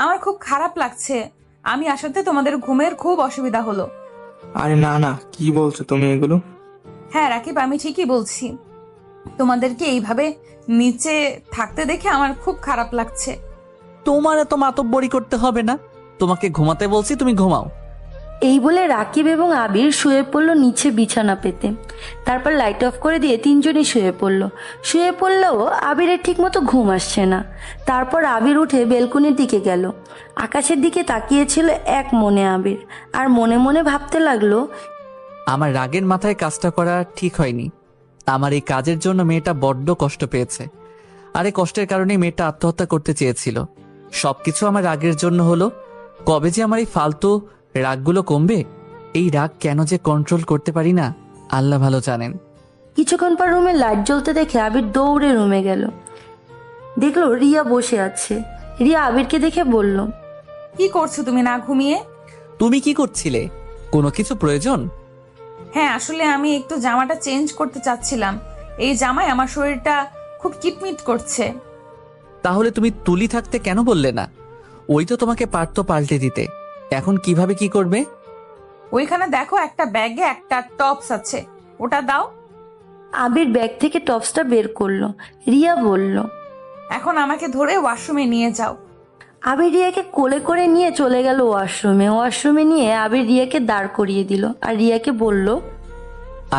আমার খুব খারাপ লাগছে, আমি আসাতে তোমাদের ঘুমের খুব অসুবিধা হলো। আরে না না, কি বলছো তুমি এগুলো? হ্যাঁ রাকিব, আমি ঠিকই বলছি। তোমাদেরকে এইভাবে নিচে থাকতে দেখে আমার খুব খারাপ লাগছে। তোমার এত মাতব্বরি করতে হবে না, তোমাকে ঘুমাতে বলছি, তুমি ঘুমাও। এই বলে রাকিব এবং আবির শুয়ে পড়লো নিচে বিছানা পেতে। তারপর লাইট অফ করে দিয়ে তিনজনই শুয়ে পড়লো। শুয়ে পড়লেও আবিরের ঠিক মতো ঘুম আসছে না। তারপর আবির উঠে বেলকনির দিকে গেল। আকাশের দিকে তাকিয়েছিল এক মনে আবির, আর মনে মনে ভাবতে লাগলো, আমার রাগের মাথায় কাজটা করা ঠিক হয়নি। আমার এই কাজের জন্য মেয়েটা বড্ড কষ্ট পেয়েছে, আর এই কষ্টের কারণে মেয়েটা আত্মহত্যা করতে চেয়েছিল। সবকিছু আমার রাগের জন্য হলো। কবে যে আমার এই ফালতু রাগগুলো কমবে? এই রাগ কেন যে কন্ট্রোল করতে পারি না, আল্লাহ ভালো জানেন। কিছুক্ষণ পর রুমে লাইট জ্বলতে দেখে আবির দৌড়ে রুমে গেল। দেখলো রিয়া বসে আছে। রিয়া আবিরকে দেখে বলল, কি করছো তুমি না ঘুমিয়ে? তুমি কি করছিলে? কোনো কিছু প্রয়োজন? হ্যাঁ, আসলে আমি একটু জামাটা চেঞ্জ করতে চাচ্ছিলাম। এই জামায় আমার শরীরটা খুব কিটমিট করছে। তাহলে তুমি তুলি থাকতে কেন বললে না? ওই তো তোমাকে পারতো পাল্টে দিতে। এখন কিভাবে কি করবে? ওইখানে দেখো, একটা ব্যাগে একটা টপস আছে, ওটা দাও। আবির ব্যাগ থেকে টপসটা বের করলো। রিয়া বলল, এখন আমাকে ধরে ওয়াশরুমে নিয়ে যাও। আবির রিয়াকে কোলে করে নিয়ে চলে গেল ওয়াশরুমে। ওয়াশরুমে নিয়ে আবির রিয়াকে দাঁড় করিয়ে দিল, আর রিয়াকে বলল,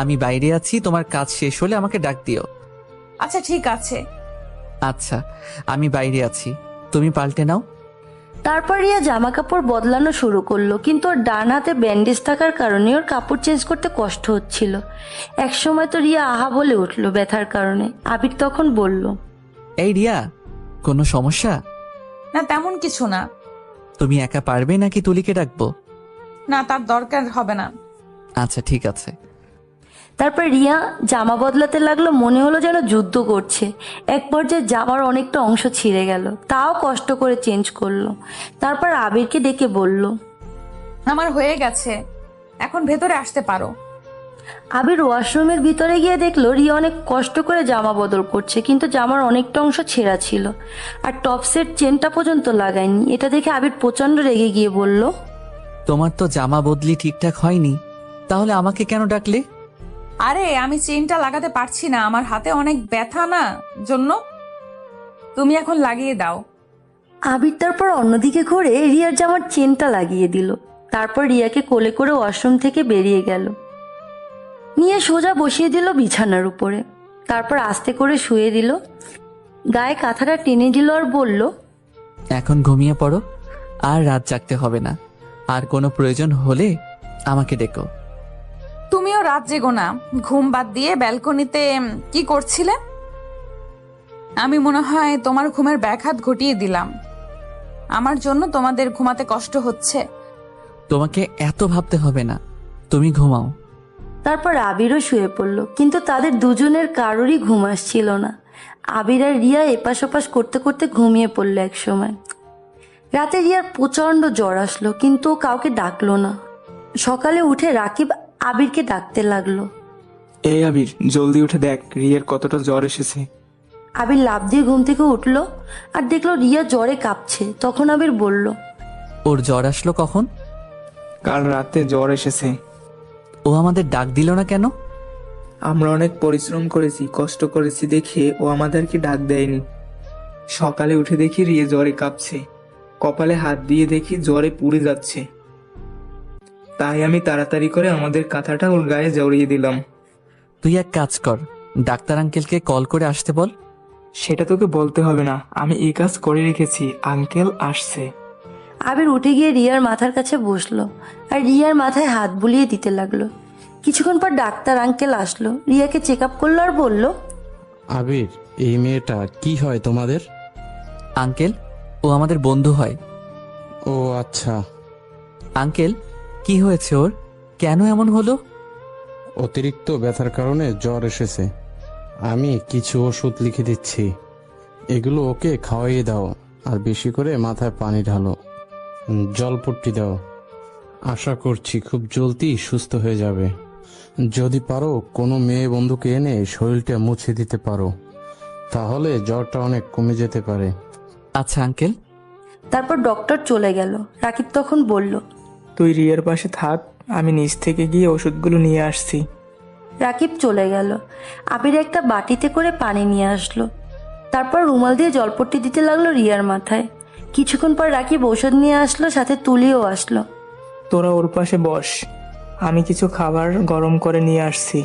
আমি বাইরে আছি, তোমার কাজ শেষ হলে আমাকে ডাক দিও। আচ্ছা ঠিক আছে। আচ্ছা, আমি বাইরে আছি, তুমি পাল্টে নাও। তারপর রিয়া জামা কাপড় বদলানো শুরু করলো, কিন্তু ওর ডান হাতে ব্যান্ডেজ থাকার কারণে ওর কাপড় চেঞ্জ করতে কষ্ট হচ্ছিল। একসময় তো রিয়া আহা বলে উঠলো ব্যথার কারণে। আবির তখন বলল, এই রিয়া, কোনো সমস্যা? না, তেমন কিছু না। তুমি একা পারবে নাকি তুলিকে ডাকবো? না, তার দরকার হবে না। আচ্ছা ঠিক আছে। তারপর রিয়া জামা বদলাতে লাগলো। মনে হলো যেন যুদ্ধ করছে। এক পর্যায়ে জামার অনেকটা অংশ ছিঁড়ে গেল, তাও কষ্ট করে চেঞ্জ করলো। তারপর আবিরকে ডেকে বলল, আমার হয়ে গেছে, এখন ভেতরে আসতে পারো। আবির ওয়াশরুমের ভিতরে গিয়ে দেখলো রিয়া অনেক কষ্ট করে জামা বদল করছে, কিন্তু জামার অনেকটা অংশ ছেঁড়া ছিল, আর টপসের চেনটা পর্যন্ত লাগায়নি। এটা দেখে আবির প্রচন্ড রেগে গিয়ে বলল, তোমার তো জামা বদলি ঠিকঠাক হয়নি, তাহলে আমাকে কেন ডাকলে? আরে আমি চেনটা লাগাতে পারছি না, আমার হাতে অনেক ব্যথা, না জন্য। তুমি এখন লাগিয়ে দাও। আবির তারপর অন্যদিকে ঘুরে রিয়ার জামার চেনটা লাগিয়ে দিল। তারপর রিয়াকে কোলে করে ওয়াশরুম থেকে বেরিয়ে গেল, নিয়ে সোজা বসিয়ে দিল বিছানার উপরে। তারপর আস্তে করে শুয়ে দিল, গায়ে কাঁথাটা টেনে দিল, আর বলল, এখন ঘুমিয়ে পড়ো, আর রাত জাগতে হবে না। আর কোনো প্রয়োজন হলে আমাকে ডেকো। তুমিও রাত জেগো না। ঘুম বাদ দিয়ে ব্যালকনিতে কি করছিলে? আমি মনে হয় তোমার ঘুমের ব্যাঘাত ঘটিয়ে দিলাম। আমার জন্য তোমাদের ঘুমাতে কষ্ট হচ্ছে। তোমাকে এত ভাবতে হবে না, তুমি ঘুমাও। তারপর আবিরও শুয়ে পড়ল, কিন্তু তাদের দুজনের কারোরই ঘুম আসছিল না। আবির আর রিয়া এপাশ ওপাশ করতে করতে ঘুমিয়ে পড়ল এক সময়। রাতে রিয়ার প্রচন্ড জ্বর আসলো, কিন্তু ও কাউকে ডাকলো না। সকালে উঠে রাকিব আবিরকে ডাকতে লাগলো, এই আবির, জলদি উঠে দেখ রিয়ার কতটা জ্বর এসেছে। আবির লাফ দিয়ে ঘুম থেকে উঠলো আর দেখলো রিয়া জ্বরে কাঁপছে। তখন আবির বলল, ওর জ্বর আসলো কখন? কাল রাতে জ্বর এসেছে। ও আমাদের ডাক দিল না কেন? আমরা অনেক পরিশ্রম করেছি, কষ্ট করেছি দেখে ও আমাদেরকে ডাক দেয়নি। সকালে উঠে দেখি রিয়া জ্বরে কাঁপছে, কপালে হাত দিয়ে দেখি জ্বরে পুড়ে যাচ্ছে। তাই আমি তাড়াতাড়ি করে আমাদের কাঁথাটা ওর গায়ে জড়িয়ে দিলাম। তুই এক কাজ কর, ডাক্তার আঙ্কেলকে কল করে আসতে বল। সেটা তোকে বলতে হবে না, আমি এই কাজ করে রেখেছি, আঙ্কেল আসছে। আবির উঠে গিয়ে রিয়ার মাথার কাছে বসলো আর রিয়ার মাথায় হাত বুলিয়ে দিতে লাগলো। কিছুক্ষণ পর ডাক্তার আঙ্কেল আসলো, রিয়াকে চেক আপ করলো আর বলল, আবির, এই মেয়েটা কি হয় তোমাদের? আঙ্কেল, ও আমাদের বন্ধু হয়। ও আচ্ছা। আঙ্কেল, কি হয়েছে ওর? কেন এমন হলো? অতিরিক্ত ব্যথার কারণে জ্বর এসেছে। আমি কিছু ওষুধ লিখে দিচ্ছি, এগুলো ওকে খাওয়াইয়ে দাও, আর বেশি করে মাথায় পানি ঢালো, জলপট্টি দাও। আশা করছি খুব জলদি সুস্থ হয়ে যাবে। যদি পারো কোনো মেয়ে বন্ধুকে এনে শরীরটা মুছে দিতে পারো, তাহলে জ্বরটা অনেক কমে যেতে পারে। আচ্ছা আঙ্কেল। তারপর ডক্টর চলে গেল। রাকিব তখন বলল, তুই রিয়ার পাশে থাক, আমি নিচ থেকে গিয়ে ওষুধগুলো নিয়ে আসছি। রাকিব চলে গেল। আবির একটা বাটিতে করে পানি নিয়ে আসলো, তারপর রুমাল দিয়ে জলপট্টি দিতে লাগলো রিয়ার মাথায়। কিছুক্ষণ পর রাকিব ওষুধ নিয়ে আসলো, সাথে তুলিও আসলো। তোরা ওর পাশে বস, আমি কিছু খাবার গরম করে নিয়ে আসছি।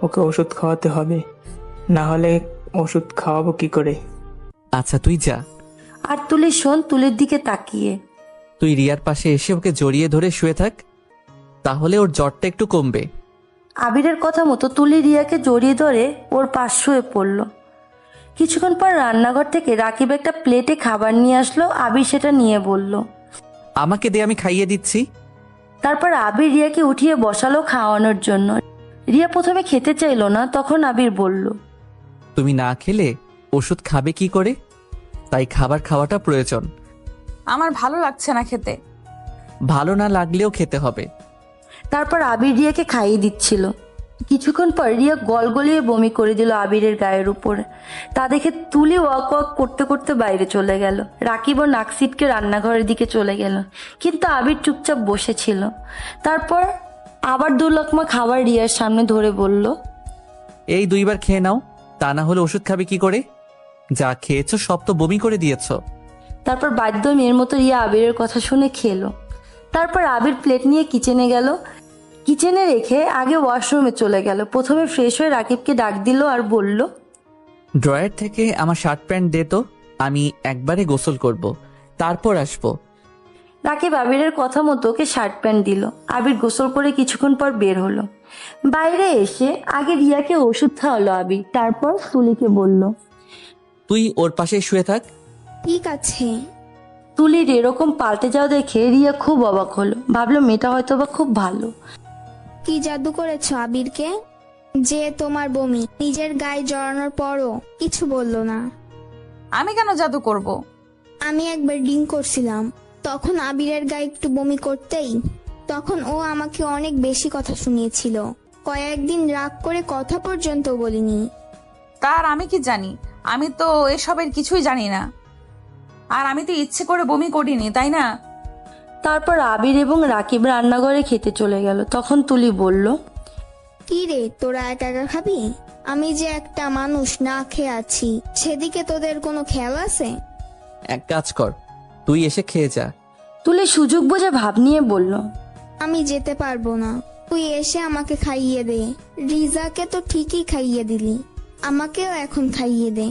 ওকে ওষুধ খাওয়াতে হবে, না হলে ওষুধ খাওয়াবো কি করে? আচ্ছা তুই যা। আর তুলি শোন, তুলির দিকে তাকিয়ে, তুই রিয়ার পাশে এসে ওকে জড়িয়ে ধরে শুয়ে থাক, তাহলে ওর জ্বরটা একটু কমবে। আবিরের কথা মতো তুলি রিয়াকে জড়িয়ে ধরে ওর পাশ শুয়ে পড়ল। কিছুক্ষণ পর রান্নাঘর থেকে রাকিব একটা প্লেটে খাবার নিয়ে আসলো। আবির সেটা নিয়ে বলল, আমাকে দে, আমি খাইয়ে দিচ্ছি। তারপর আবির রিয়াকে উঠিয়ে বসালো খাওয়ানোর জন্য। রিয়া প্রথমে খেতে চাইলো না, তখন আবির বলল, তুমি না খেলে ওষুধ খাবে কি করে? তাই খাবার খাওয়াটা প্রয়োজন। আমার ভালো লাগছে না খেতে। ভালো না লাগলেও খেতে হবে। তারপর আবির রিয়াকে খাইয়ে দিচ্ছিল। কিছুক্ষণ পর রিয়া গলগলিয়ে বমি করে দিল আবিরের গায়ের উপরে। তা দেখে তুলি ওয়াক ওয়াক করতে করতে বাইরে চলে গেল। রাকিব ও নাক সিটকে রান্নাঘরের দিকে চলে গেল, কিন্তু আবির চুপচাপ বসেছিল। তারপর আবার 2 লোকমা খাবার রিয়ার সামনে ধরে বলল, এই 2বার খেয়ে নাও, তা না হলে ওষুধ খাবে কি করে? যা খেয়েছো সব তো বমি করে দিয়েছো। তারপর বাধ্য মেয়ের মতো রিয়া আবিরের কথা শুনে খেলো। তারপর আবির প্লেট নিয়ে কিচেনে গেল। কিচেনে রেখে আগে ওয়াশরুমে চলে গেল। প্রথমে ফ্রেশ হয়ে রাকিবকে ডাক দিল আর বলল, ড্রয়ার থেকে আমার শার্ট প্যান্ট দে তো, আমি একবারে গোসল করব, তারপর আসবো। রাকিব আবিরের কথা মতো ওকে শার্ট প্যান্ট দিল। আবির গোসল করে কিছুক্ষণ পর বের হলো। বাইরে এসে আগে রিয়াকে ওষুধ খাওয়ালো আবির, তারপর তুলিকে বলল, তুই ওর পাশে শুয়ে থাক। ঠিক আছে। তুলির এরকম পাল্টে যাওয়া দেখে রিয়া খুব অবাক হলো। ভাবলো মেয়েটা হয়তো বা খুব ভালো। কি জাদু করেছো আবিরকে, যে তোমার বমি নিজের গায়ে জড়ানোর পরও কিছু বললো না? আমি কেন জাদু করব? আমি একবার ড্রিঙ্ক করছিলাম, তখন আবিরের গায়ে একটু বমি করতেই তখন ও আমাকে অনেক বেশি কথা শুনিয়েছিল। কয়েকদিন রাগ করে কথা পর্যন্ত বলিনি। তার আমি কি জানি? আমি তো এসবের কিছুই জানি না। আর আমি তো ইচ্ছে করে বমি করিনি, তাই না? তারপর আবির এবং রাকিব রান্নাঘরে খেতে চলে গেল। তখন তুলি বলল, কি রে, তোরা একা একা খাবি? আমি যে একটা মানুষ না খেয়ে আছি, সেদিকে তোদের কোনো খেয়াল আছে? এক কাজ কর, তুই এসে খেয়ে যা। তুলি সুযোগ বুঝে ভাব নিয়ে বলল, আমি যেতে পারবো না, তুই এসে আমাকে খাইয়ে দে। রিজাকে তো ঠিকই খাইয়ে দিলি, আমাকেও এখন খাইয়ে দে।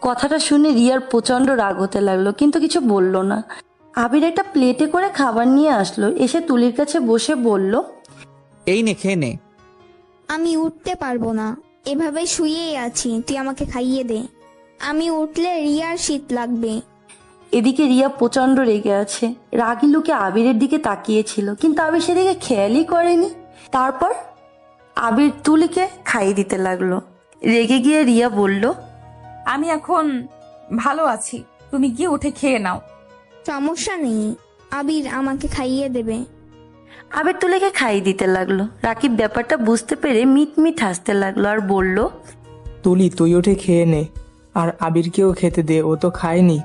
কথাটা শুনে রিয়ার প্রচন্ড রাগ হতে লাগলো, কিন্তু কিছু বলল না। আবির একটা প্লেটে করে খাবার নিয়ে আসলো, এসে তুলির কাছে বসে বলল, এই নে, খেয়ে নে। আমি উঠতে পারবো না, এভাবে শুয়েই আছি, তুই আমাকে খাইয়ে দে। আমি উঠলে রিয়ার শীত লাগবে। এদিকে রিয়া প্রচন্ড রেগে আছে। রাগী লোকে আবিরের দিকে তাকিয়েছিল, কিন্তু আবির সেদিকে খেয়ালই করেনি। তারপর আবির তুলিকে খাইয়ে দিতে লাগলো। রেগে গিয়ে রিয়া বলল, আমি এখন ভালো আছি, তুমি গিয়ে উঠে খেয়ে নাও। সমস্যা নেই, আবির আমাকে খাইয়ে দেবে। আবির তুলিকে খাইয়ে দিতে লাগলো। রাকিব ব্যাপারটা বুঝতে পেরে মিট মিট হাসতে লাগলো আর বলল, তুলি, তুই ওঠে খেয়ে নে। আর আবিরকেও খেতে দে, ও তো খায়নি।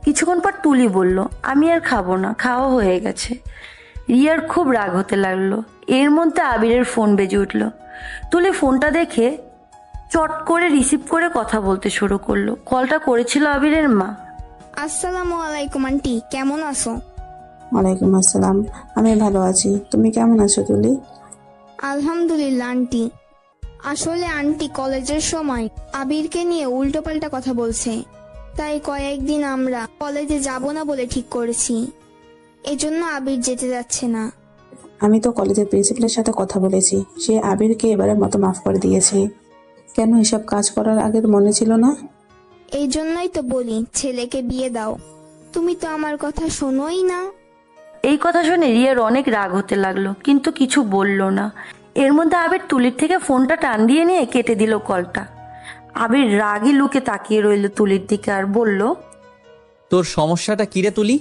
কিছুক্ষণ পর তুলি বলল, আমি আর খাবো না, খাওয়া হয়ে গেছে। রিয়ার খুব রাগ হতে লাগলো। এর মধ্যে আবিরের ফোন বেজে উঠল। তুলি ফোনটা দেখে চট করে রিসিভ করে কথা বলতে শুরু করলো। কলটা করেছিল আবিরের মা। আসসালামু আলাইকুম আন্টি, কেমন আছো? ওয়ালাইকুম আসসালাম। আমি ভালো আছি, তুমি কেমন আছো তুলি? আলহামদুলিল্লাহ আন্টি। আসলে আন্টি কলেজের সময় আবিরকে নিয়ে উল্টোপাল্টা কথা বলছে, তাই কয়েকদিন আমরা কলেজে যাব না বলে ঠিক করেছি। এজন্য আবির যেতে যাচ্ছে না। আমি তো কলেজের প্রিন্সিপালের সাথে কথা বলেছি, সে আবিরকে এবারের মতো মাফ করে দিয়েছে। কেন এসব কাজ করার আগে মনে ছিল না? এই জন্যই তো বলি ছেলেকে বিয়ে দাও। তুমি তো আমার কথা শোনোই না। এই কথা শুনে রিয়ার অনেক রাগ হতে লাগলো, কিন্তু কিছু বলল না। এর মধ্যে আবির তুলির থেকে ফোনটা টান দিয়ে নিয়ে কেটে দিল কলটা। আবির রাগী লুকে তাকিয়ে রইল তুলির দিকে আর বলল, তোর সমস্যাটা কিরে তুলি?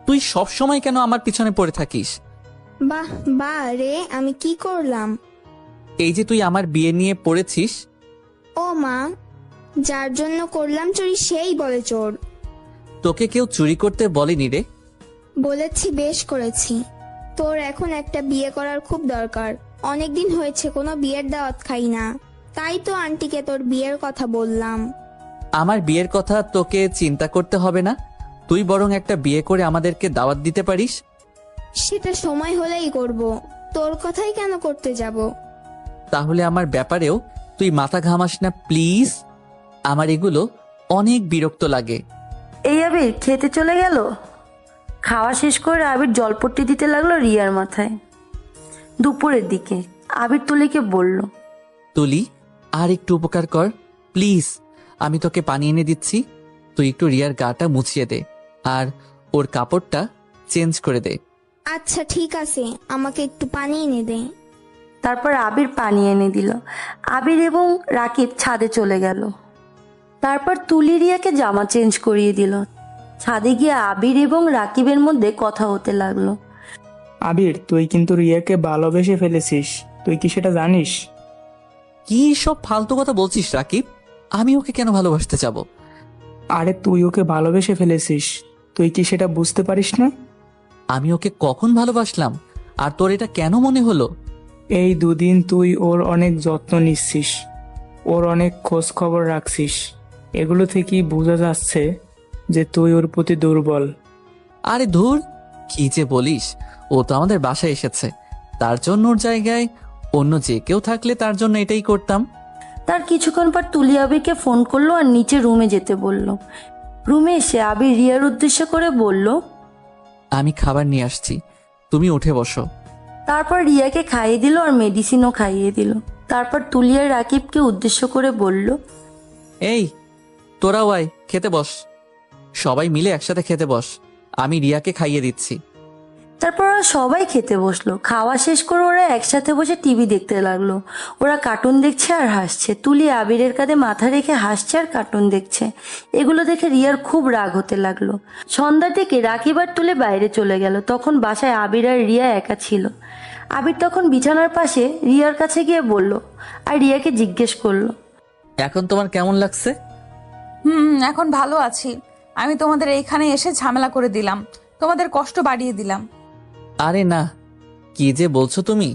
তুই সব সময় কেন আমার পিছনে পড়ে থাকিস? বাহ বাহ রে, আমি কি করলাম? এই যে তুই আমার বিয়ে নিয়ে পড়েছিস, ও মা, যার জন্য করলাম চুরি সেই বলে চোর। তোকে কেউ চুরি করতে বলেনি রে। বলেছি, বেশ করেছি। তোর এখন একটা বিয়ে করার খুব দরকার। অনেকদিন হয়েছে কোনো বিয়ের দাওয়াত খাই না, তাই তো আন্টিকে তোর বিয়ের কথা বললাম। আমার বিয়ের কথা তোকে চিন্তা করতে হবে না, তুই বরং একটা বিয়ে করে আমাদেরকে দাওয়াত দিতে পারিস। সেটা সময় হলেই করব, তোর কথাই কেন করতে যাব? তাহলে আমার ব্যাপারেও তুই মাথা ঘামাস না প্লিজ। আমার এগুলো অনেক বিরক্ত লাগে। এই আবির খেতে চলে গেল। খাওয়া শেষ করে আবির জলপট্টি দিতে লাগলো রিয়ার মাথায়। দুপুরের দিকে আবির তুলিকে বলল, তুলি, আর একটু উপকার কর প্লিজ। আমি তোকে পানি এনে দিচ্ছি, তুই একটু রিয়ার গাটা মুছিয়ে দে আর ওর কাপড়টা চেঞ্জ করে দে। আচ্ছা ঠিক আছে, আমাকে একটু পানি এনে দে। তারপর আবির পানি এনে দিল। আবির এবং রাকিব ছাদে চলে গেল। তারপর তুলি রিয়াকে জামা চেঞ্জ করিয়ে দিল। ছাদে গিয়ে আবির এবং রাকিবের মধ্যে কথা হতে লাগলো। আবির, তুই কিন্তু রিয়াকে ভালোবেসে ফেলেছিস, তুই কি সেটা জানিস? কি সব ফালতু কথা বলছিস রাকিব? আমি ওকে কেন ভালোবাসতে যাব? আরে তুই ওকে ভালোবেসে ফেলেছিস, তুই কি সেটা বুঝতে পারিস না? আমি ওকে কখন ভালোবাসলাম? আর তোর এটা কেন মনে হলো? এই দুদিন তুই ওর অনেক যত্ন নিচ্ছিস, ওর অনেক খোঁজ খবর রাখছিস। এগুলো থেকেই বোঝা যাচ্ছে যে তুই ওর প্রতি দুর্বল। আরে ধুর, কি যে বলিস! ও তো আমাদের বাসায় এসেছে, তার জন্য ওর জায়গায় অন্য যে কেউ থাকলে তার জন্য এটাই করতাম। তার কিছুক্ষণ পর তুলি আবিরকে ফোন করলো আর নিচে রুমে যেতে বলল। রুমে এসে আবির রিয়ার উদ্দেশ্য করে বলল, আমি খাবার নিয়ে আসছি, তুমি উঠে বসো। তারপর রিয়াকে খাইয়ে দিল আর মেডিসিনও খাইয়ে দিল। তারপর তুলি আর রাকিবকে উদ্দেশ্য করে বলল, এই তোরাও আয়, খেতে বস। সবাই মিলে একসাথে খেতে বস, আমি রিয়াকে খাইয়ে দিচ্ছি। তারপর ওরা সবাই খেতে বসলো। খাওয়া শেষ করে ওরা একসাথে বসে টিভি দেখতে লাগলো। ওরা কার্টুন দেখছে আর হাসছে। তুলি আবিরের কাঁধে মাথা রেখে হাসছে আর কার্টুন দেখছে। এগুলো দেখে রিয়ার খুব রাগ হতে লাগলো। সন্ধ্যার দিকে রাকিব আর তুলে বাইরে চলে গেল। তখন বাসায় আবির আর রিয়া একা ছিল। আবির তখন বিছানার পাশে রিয়ার কাছে গিয়ে বলল আর রিয়াকে জিজ্ঞেস করলো, এখন তোমার কেমন লাগছে? এখন ভালো আছি। আমি তোমাদের এইখানে এসে ঝামেলা করে দিলাম, তোমাদের কষ্ট বাড়িয়ে দিলাম। আরে না, কি যে বলছো তুমি?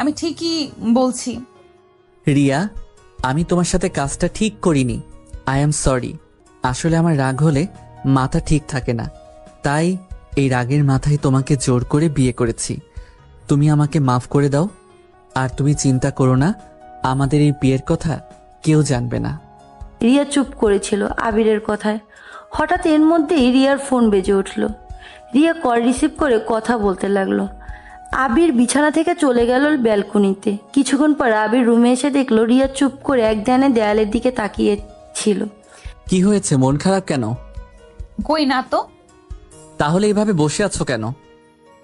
আমি ঠিকই বলছি। রিয়া, আমি তোমার সাথে কাজটা ঠিক করিনি। I am sorry. আসলে আমার রাগ হলে মাথা ঠিক থাকে না, তাই এই রাগের মাথায় তোমাকে জোর করে বিয়ে করেছি। তুমি আমাকে মাফ করে দাও। আর তুমি চিন্তা করো না, আমাদের এই বিয়ের কথা কেউ জানবে না। রিয়া চুপ করেছিল আবিরের কথায়। হঠাৎ এর মধ্যেই রিয়ার ফোন বেজে উঠল। রিয়া কল রিসিভ করে কথা বলতে লাগলো। আবির বিছানা থেকে চলে গেল ব্যালকনিতে। কিছুক্ষণ পর আবির রুমে এসে দেখলো রিয়া চুপ করে এক ধ্যানে দেয়ালের দিকে তাকিয়ে ছিল। কি হয়েছে, মন খারাপ কেন? কই না তো। তাহলে এইভাবে বসে আছো কেন?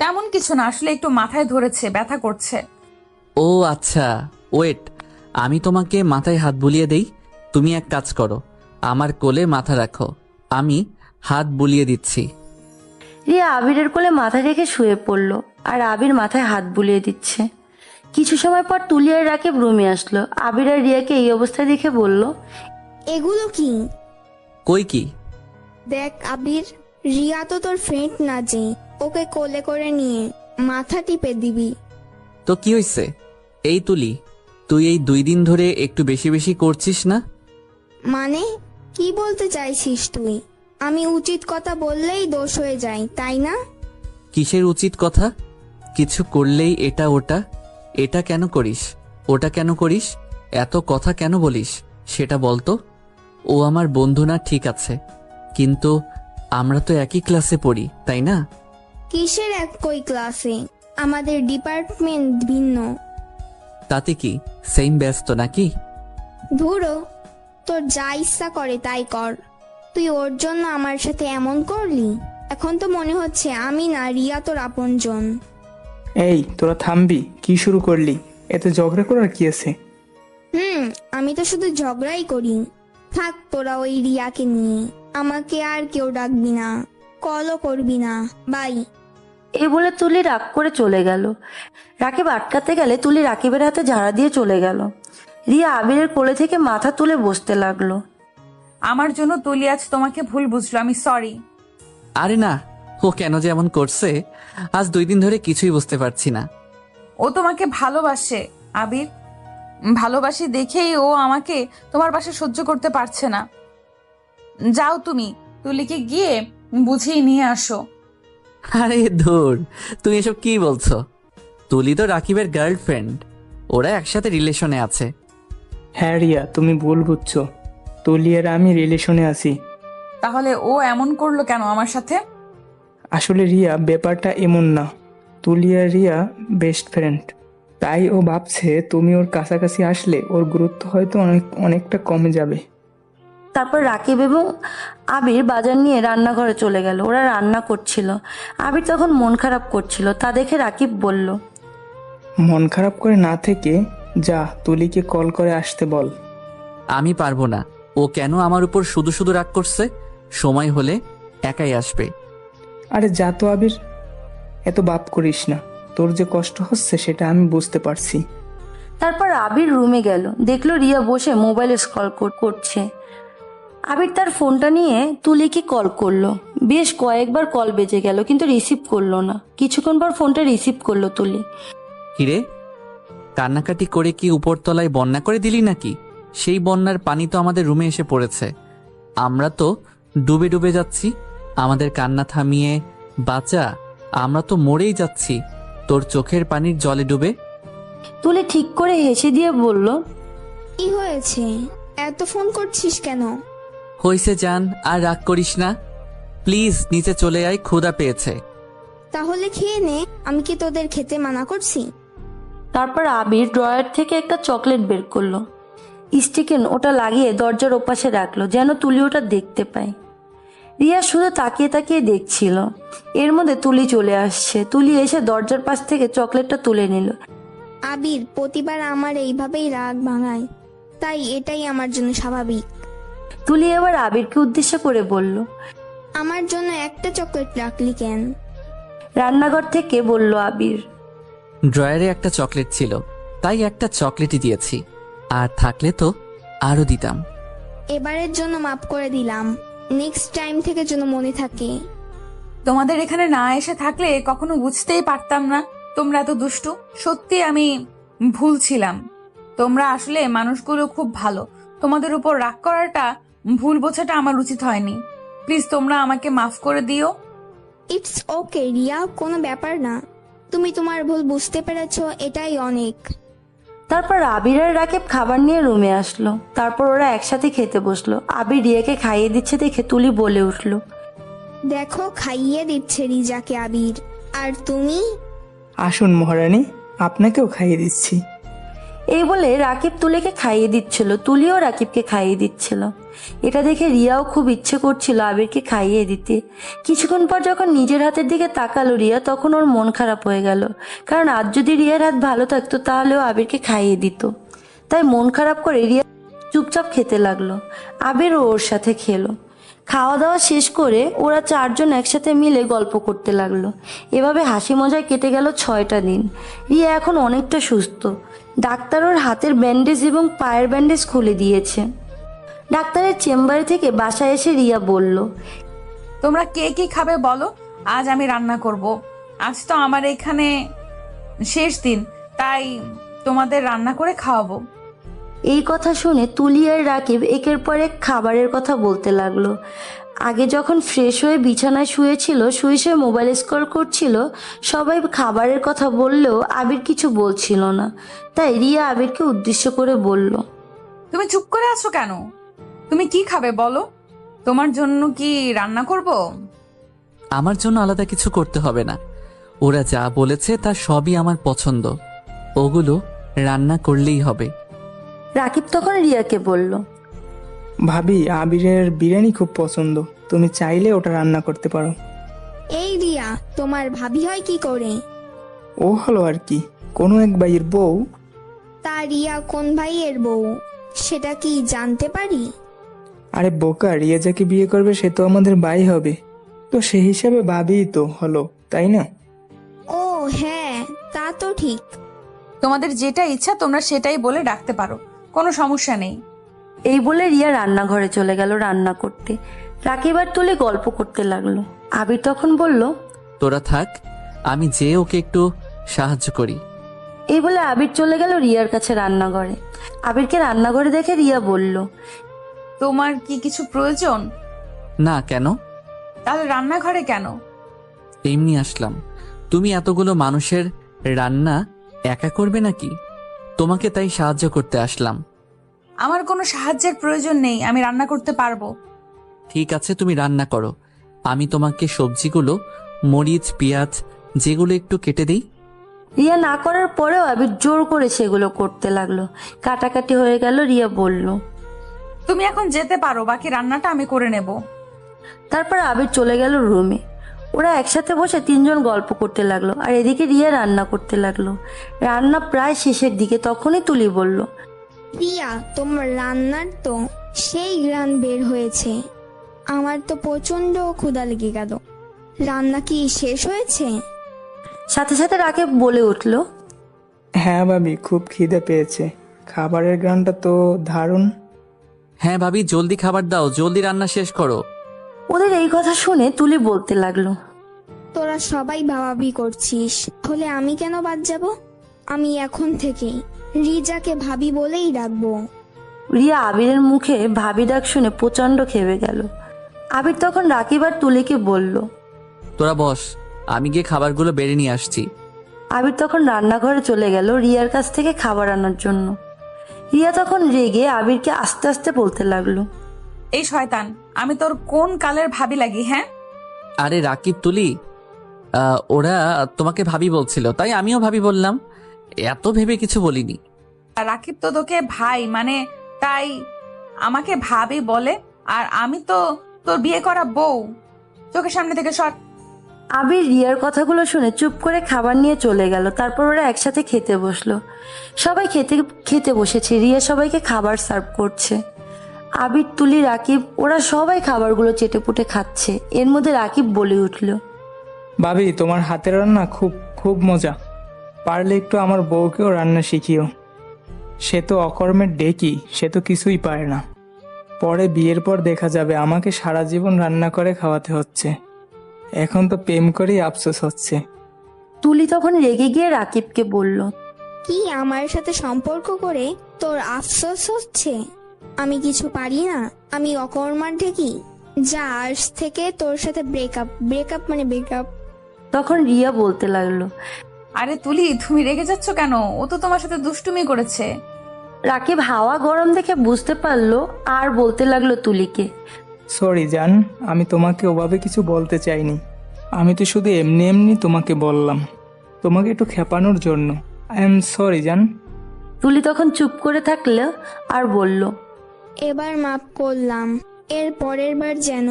তেমন কিছু না, আসলে একটু মাথায় ধরেছে, ব্যথা করছে। ও আচ্ছা, ওয়েট, আমি তোমাকে মাথায় হাত বুলিয়ে দেই। তুমি এক কাজ করো, আমার কোলে মাথা রাখো, আমি হাত বুলিয়ে দিচ্ছি। রিয়া আবিরের কোলে মাথা রেখে শুয়ে পড়ল আর আবির মাথায় হাত বুলিয়ে দিচ্ছে। কিছু সময় পর তুলি আর রাকিব রুমে আসলো। আবির আর রিয়াকে এই অবস্থায় দেখে বলল, এগুলো কি? কই কি? দেখ আবির, রিয়া তো তোর ফ্রেন্ড না যে ওকে কোলে করে নিয়ে মাথা টিপে দিবি। তো কি হইছে? এই তুলি, তুই এই 2 দিন ধরে একটু বেশি বেশি করছিস না? মানে কি বলতে চাইছিস তুই? আমি উচিত কথা বললেই দোষ হয়ে যায়, তাই না? কিসের উচিত কথা? কিছু করলেই এটা ওটা, এটা কেন করিস, ওটা কেন করিস, এত কথা কেন বলিস সেটা বলতো। ও আমার বন্ধু না ঠিক আছে, কিন্তু আমরা তো একই ক্লাসে পড়ি, তাই না? কিসের একই ক্লাসে? আমাদের ডিপার্টমেন্ট ভিন্ন। তাতে কি, সেম ব্যস্ত নাকি? ধুরো, তোর যা ইচ্ছা করে তাই কর। তুই ওর জন্য আমার সাথে এমন করলি? এখন তো মনে হচ্ছে আমি না, রিয়া তোর আপনজন। এই তোরা থামবি? কি শুরু করলি? এতে ঝগড়া করার কি আছে? আমি তো শুধু ঝগড়াই করি। থাক তোরা ওই রিয়াকে নিয়ে, আমাকে আর কেউ ডাকবি না, কলও করবি না, বাই। এই বলে তুলি রাগ করে চলে গেল। রাকিব আটকাতে গেলে তুলি রাকিবের হাতে ঝাড়া দিয়ে চলে গেল। রিয়া আবিরের কোলে থেকে মাথা তুলে বসতে লাগলো। আমার জন্য তুলি আজ তোমাকে ভুল বুঝলো, আমি সরি। আরে না, ও কেন যে এমন করছে আজ 2 দিন ধরে কিছুই বুঝতে পারছি না। ও তোমাকে ভালোবাসে আবির, ভালোবাসি দেখেই ও আমাকে তোমার পাশে সহ্য করতে পারছে না। যাও তুমি তুলিকে গিয়ে বুঝিয়ে নিয়ে আসো। আরে ধুর, তুমি এসব কি বলছো? তুলি তো রাকিবের গার্লফ্রেন্ড, ওরা একসাথে রিলেশনে আছে। হ্যাঁ রিয়া, তুমি ভুল বুঝছো। তুলি আর আমি রিলেশনে আছি। তাহলে ও এমন করলো কেন আমার সাথে? আসলে রিয়া, ব্যাপারটা এমন না। তুলি আর রিয়া বেস্ট ফ্রেন্ড, তাই ও ভাবছে তুমি ওর কাছাকাছি আসলে ওর গুরুত্ব হয়তো অনেকটা কমে যাবে। তারপর রাকিব এবং আবির বাজার নিয়ে রান্নাঘরে চলে গেল। ওরা রান্না করছিল। আবির তখন মন খারাপ করছিল, তা দেখে রাকিব বলল, মন খারাপ করে না থেকে যা তুলিকে কল করে আসতে বল। আমি পারবো না। ও কেন আমার উপর শুধু শুধু রাগ করছে? সময় হলে একাই আসবে। আরে যা তো আবির, এত বাপ করিস না। তোর যে কষ্ট হচ্ছে সেটা আমি বুঝতে পারছি। তারপর আবির রুমে গেল, দেখলো রিয়া বসে মোবাইলে স্ক্রল করছে। আবির তার ফোনটা নিয়ে তুলিকে কল করলো। বেশ কয়েকবার কল বেজে গেল, কিন্তু রিসিভ করলো না। কিছুক্ষণ পর ফোনটা রিসিভ করলো তুলি। কিরে, কান্নাকাটি করে কি উপরতলায় বন্যা করে দিলি নাকি? সেই বন্যার পানি তো আমাদের রুমে এসে পড়েছে, আমরা তো ডুবে ডুবে যাচ্ছি। আমাদের কান্না থামিয়ে বাঁচা, আমরা তো মরেই যাচ্ছি তোর চোখের পানির জলে ডুবে। তুলি ঠিক করে হেসে দিয়ে বলল, কি হয়েছে? এত ফোন করছিস কেন? হইছে জান, আর রাগ করিস না, প্লিজ নিচে চলে আয়, ক্ষুধা পেয়েছে। তাহলে খেয়ে নে, আমি কি তোদের খেতে মানা করছি? তারপর আবির ড্রয়ার থেকে একটা চকলেট বের করলো। স্টিকেন ওটা লাগিয়ে দরজার ওপাশে রাখলো, যেন তুলি ওটা দেখতে পায়। রিয়া শুধু তাকিয়ে তাকিয়ে দেখছিল। এর মধ্যে তুলি চলে আসছে। তুলি এসে দরজার পাশ থেকে চকলেটটা তুলে নিল। আবির প্রতিবার আমার এইভাবেই রাগ ভাঙায়, তাই এটাই আমার জন্য স্বাভাবিক। তুলি এবার আবিরকে উদ্দেশ্য করে বলল, আমার জন্য একটা চকলেট রাখলি কেন? রান্নাঘর থেকে বলল আবির। ড্রয়ারে একটা চকলেট ছিল, তাই একটা চকলেটই দিয়েছি, আর থাকলে তো আরো দিতাম। এবারের জন্য মাফ করে দিলাম, নেক্সট টাইম থেকে যেন মনে থাকে। তোমাদের এখানে না এসে থাকলে কখনো বুঝতেই পারতাম না তোমরা এত দুষ্টু। সত্যি আমি ভুল ছিলাম। তোমরা আসলে মানুষগুলো খুব ভালো। তোমাদের উপর রাগ করাটা, ভুল বোঝাটা আমার উচিত হয়নি। প্লিজ তোমরা আমাকে মাফ করে দিও। ইটস ওকে রিয়া, কোনো ব্যাপার না। তুমি তোমার ভুল বুঝতে পেরেছো, এটাই অনেক। তারপর আবির আর রাকিব খাবার নিয়ে রুমে আসলো। তারপর ওরা একসাথে খেতে বসলো। আবির রিয়াকে খাইয়ে দিচ্ছে দেখে তুলি বলে উঠলো, দেখো খাইয়ে দিচ্ছে রিজাকে আবির, আর তুমি? আসুন মহারানী, আপনাকেও খাইয়ে দিচ্ছি। এই বলে রাকিব তুলিকে খাইয়ে দিচ্ছিল, তুলিও রাকিবকে খাইয়ে দিচ্ছিল। এটা দেখে রিয়াও খুব ইচ্ছে করছিল আবিরকে খাইয়ে দিতে। কিছুক্ষণ পর যখন নিজের হাতের দিকে তাকালো রিয়া, তখন ওর মন খারাপ হয়ে গেল। কারণ আজ যদি রিয়ার হাত ভালো থাকতো তাহলেও আবিরকে খাইয়ে দিত। তাই মন খারাপ করে রিয়া চুপচাপ খেতে লাগলো। আবিরও ওর সাথে খেলো। খাওয়া দাওয়া শেষ করে ওরা 4 জন একসাথে মিলে গল্প করতে লাগলো। এভাবে হাসি মজায় কেটে গেল 6টা দিন। রিয়া এখন অনেকটা সুস্থ। ডাক্তার ওর হাতের ব্যান্ডেজ এবং পায়ের ব্যান্ডেজ খুলে দিয়েছে। ডাক্তারের চেম্বারে থেকে বাসায় এসে রিয়া বলল, তোমরা কে কি খাবে বলো, আজ আমি রান্না করব। আজ তো আমার এখানে শেষ দিন, তাই তোমাদের রান্না করে খাওয়াবো। এই কথা শুনে তুলি আর রাকিব একের পর এক খাবারের কথা বলতে লাগলো। আগে যখন ফ্রেশ হয়ে বিছানায় শুয়েছিল, শুয়ে মোবাইল স্ক্রল করছিল, সবাই খাবারের কথা বললেও আবির কিছু বলছিল না। তাই রিয়া আবিরকে উদ্দেশ্য করে বলল, তুমি চুপ করে আছো কেন? তুমি কি খাবে বলো, তোমার জন্য কি রান্না করব? আমার জন্য আলাদা কিছু করতে হবে না। ওরা যা বলেছে তা সবই আমার পছন্দ, ওগুলো রান্না করলেই হবে। রাকিব তখন রিয়াকে বলল, ভাবি, আবিরের বিরিয়ানি খুব পছন্দ, তুমি চাইলে ওটা রান্না করতে পারো। এই রিয়া, তোমার ভাবি হয় কি করে? ও হলো আর কি, কোনো এক ভাইয়ের বউ। তা রিয়া কোন ভাইয়ের বউ সেটা কি জানতে পারি? আরে বোকা, রিয়া যাকে বিয়ে করবে সে তো আমাদের ভাই হবে, তো সেই হিসাবে ভাবিই তো হলো, তাই না? ও হ্যাঁ, তা তো ঠিক। তোমাদের যেটা ইচ্ছা তোমরা সেটাই বলে ডাকতে পারো, কোনো সমস্যা নেই। এই বলে রিয়া রান্নাঘরে চলে গেল রান্না করতে। রাকিব আর তুলি গল্প করতে লাগলো। আবির তখন বলল, তোরা থাক, আমি যেয়ে ওকে একটু সাহায্য করি। এই বলে আবির চলে গেল রিয়ার কাছে রান্নাঘরে। আবিরকে রান্নাঘরে দেখে রিয়া বলল, তোমার কি কিছু প্রয়োজন? না, কেন? তাহলে রান্নাঘরে কেন? এমনি আসলাম। তুমি এতগুলো মানুষের রান্না একা করবে নাকি? তোমাকে তাই সাহায্য করতে আসলাম। আমার কোনো সাহায্যের প্রয়োজন নেই, আমি রান্না করতে পারবো। ঠিক আছে, তুমি রান্না করো, আমি তোমাকে সবজিগুলো, মরিচ, পেঁয়াজ যেগুলো একটু কেটে দেই। রিয়া না করার পরেও আবির জোর করে সেগুলো করতে লাগলো। কাটাকাটি হয়ে গেল। রিয়া বলল, তুমি এখন যেতে পারো, বাকি রান্নাটা আমি করে নেব। তারপর আবির চলে গেল রুমে। ওরা একসাথে বসে তিনজন গল্প করতে লাগলো, আর এদিকে রিয়া রান্না করতে লাগলো। রান্না প্রায় শেষের দিকে। তখনই তুলি বলল, রিয়া, তোমার রান্নার তো সেই গ্রান বের হয়েছে, আমার তো প্রচন্ড ক্ষুধা লেগে গেল। রান্না কি শেষ হয়েছে? সাথে সাথে রাকিব বলে উঠল, হ্যাঁ ভাবি, খুব খিদে পেয়েছে, খাবারের গ্রানটা তো দারুণ। হ্যাঁ ভাবি, জলদি খাবার দাও, জলদি রান্না শেষ করো। ওদের এই কথা শুনে তুলি বলতে লাগলো, তোরা সবাই ভাবাবি করছিস, তাহলে আমি কেন বাদ যাব? আমি এখন থেকে রিজাকে ভাবি বলেই ডাকবো। রিয়া আবিরের মুখে ভাবি ডাক শুনে প্রচন্ড খেপে গেল। আবির তখন রাকিব আর তুলিকে বলল, তোরা বস, আমি গিয়ে খাবারগুলো বেড়ে নিয়ে আসছি। আবির তখন রান্নাঘরে চলে গেল রিয়ার কাছ থেকে খাবার আনার জন্য। রিয়া তখন রেগে আবিরকে আস্তে আস্তে বলতে লাগলো, এই শয়তান, আমি তোর কোন কালের ভাবি লাগি? হ্যাঁ, আরে রাকিব, তুলি, ওরা তোমাকে ভাবি বলছিল, তাই আমিও ভাবি বললাম, এত ভেবে কিছু বলিনি। রাকিব তো তোকে ভাই মানে, তাই আমাকে ভাবি বলে, আর আমি তো তোর বিয়ে করা বউ। চোখের সামনে থেকে সর। আবির রিয়ার কথাগুলো শুনে চুপ করে খাবার নিয়ে চলে গেল। তারপর ওরা একসাথে খেতে বসলো। সবাই খেতে বসেছে। রিয়া সবাইকে খাবার সার্ভ করছে। আবির, তুলি, রাকিব ওরা সবাই খাবারগুলো চেটেপুটে খাচ্ছে। এর মধ্যে রাকিব বলে উঠল, ভাবি, তোমার হাতের রান্না খুব খুব মজা, পারলে একটু আমার বউকেও রান্না শিখিও। সে তো অকর্মের ডেকি, সে তো কিছুই পারে না। পরে বিয়ের পর দেখা যাবে আমাকে সারা জীবন রান্না করে খাওয়াতে হচ্ছে, এখন তো প্রেম করেই আফসোস হচ্ছে। তুলি তখন রেগে গিয়ে রাকিবকে বলল, কি আমার সাথে সম্পর্ক করে তোর আফসোস হচ্ছে? আমি কিছু পারি না, আমি অকর্মার ঢেকি? যা, আজ থেকে তোর সাথে ব্রেকআপ। ব্রেকআপ মানে ব্রেকআপ। তখন রিয়া বলতে লাগলো, আরে তুলি, তুমি রেগে যাচ্ছ কেন? ও তো তোমার সাথে দুষ্টুমি করেছে। রাকিব হাওয়া গরম দেখে বুঝতে পারলো আর বলতে লাগলো তুলিকে, সরি জান, আমি তোমাকে ওভাবে কিছু বলতে চাইনি, আমি তো শুধু এমনি এমনি তোমাকে বললাম, তোমাকে একটু খেপানোর জন্য। আই এম সরি জান। তুলি তখন চুপ করে থাকলো আর বলল, এবার মাফ করলাম, এর পরের বার যেন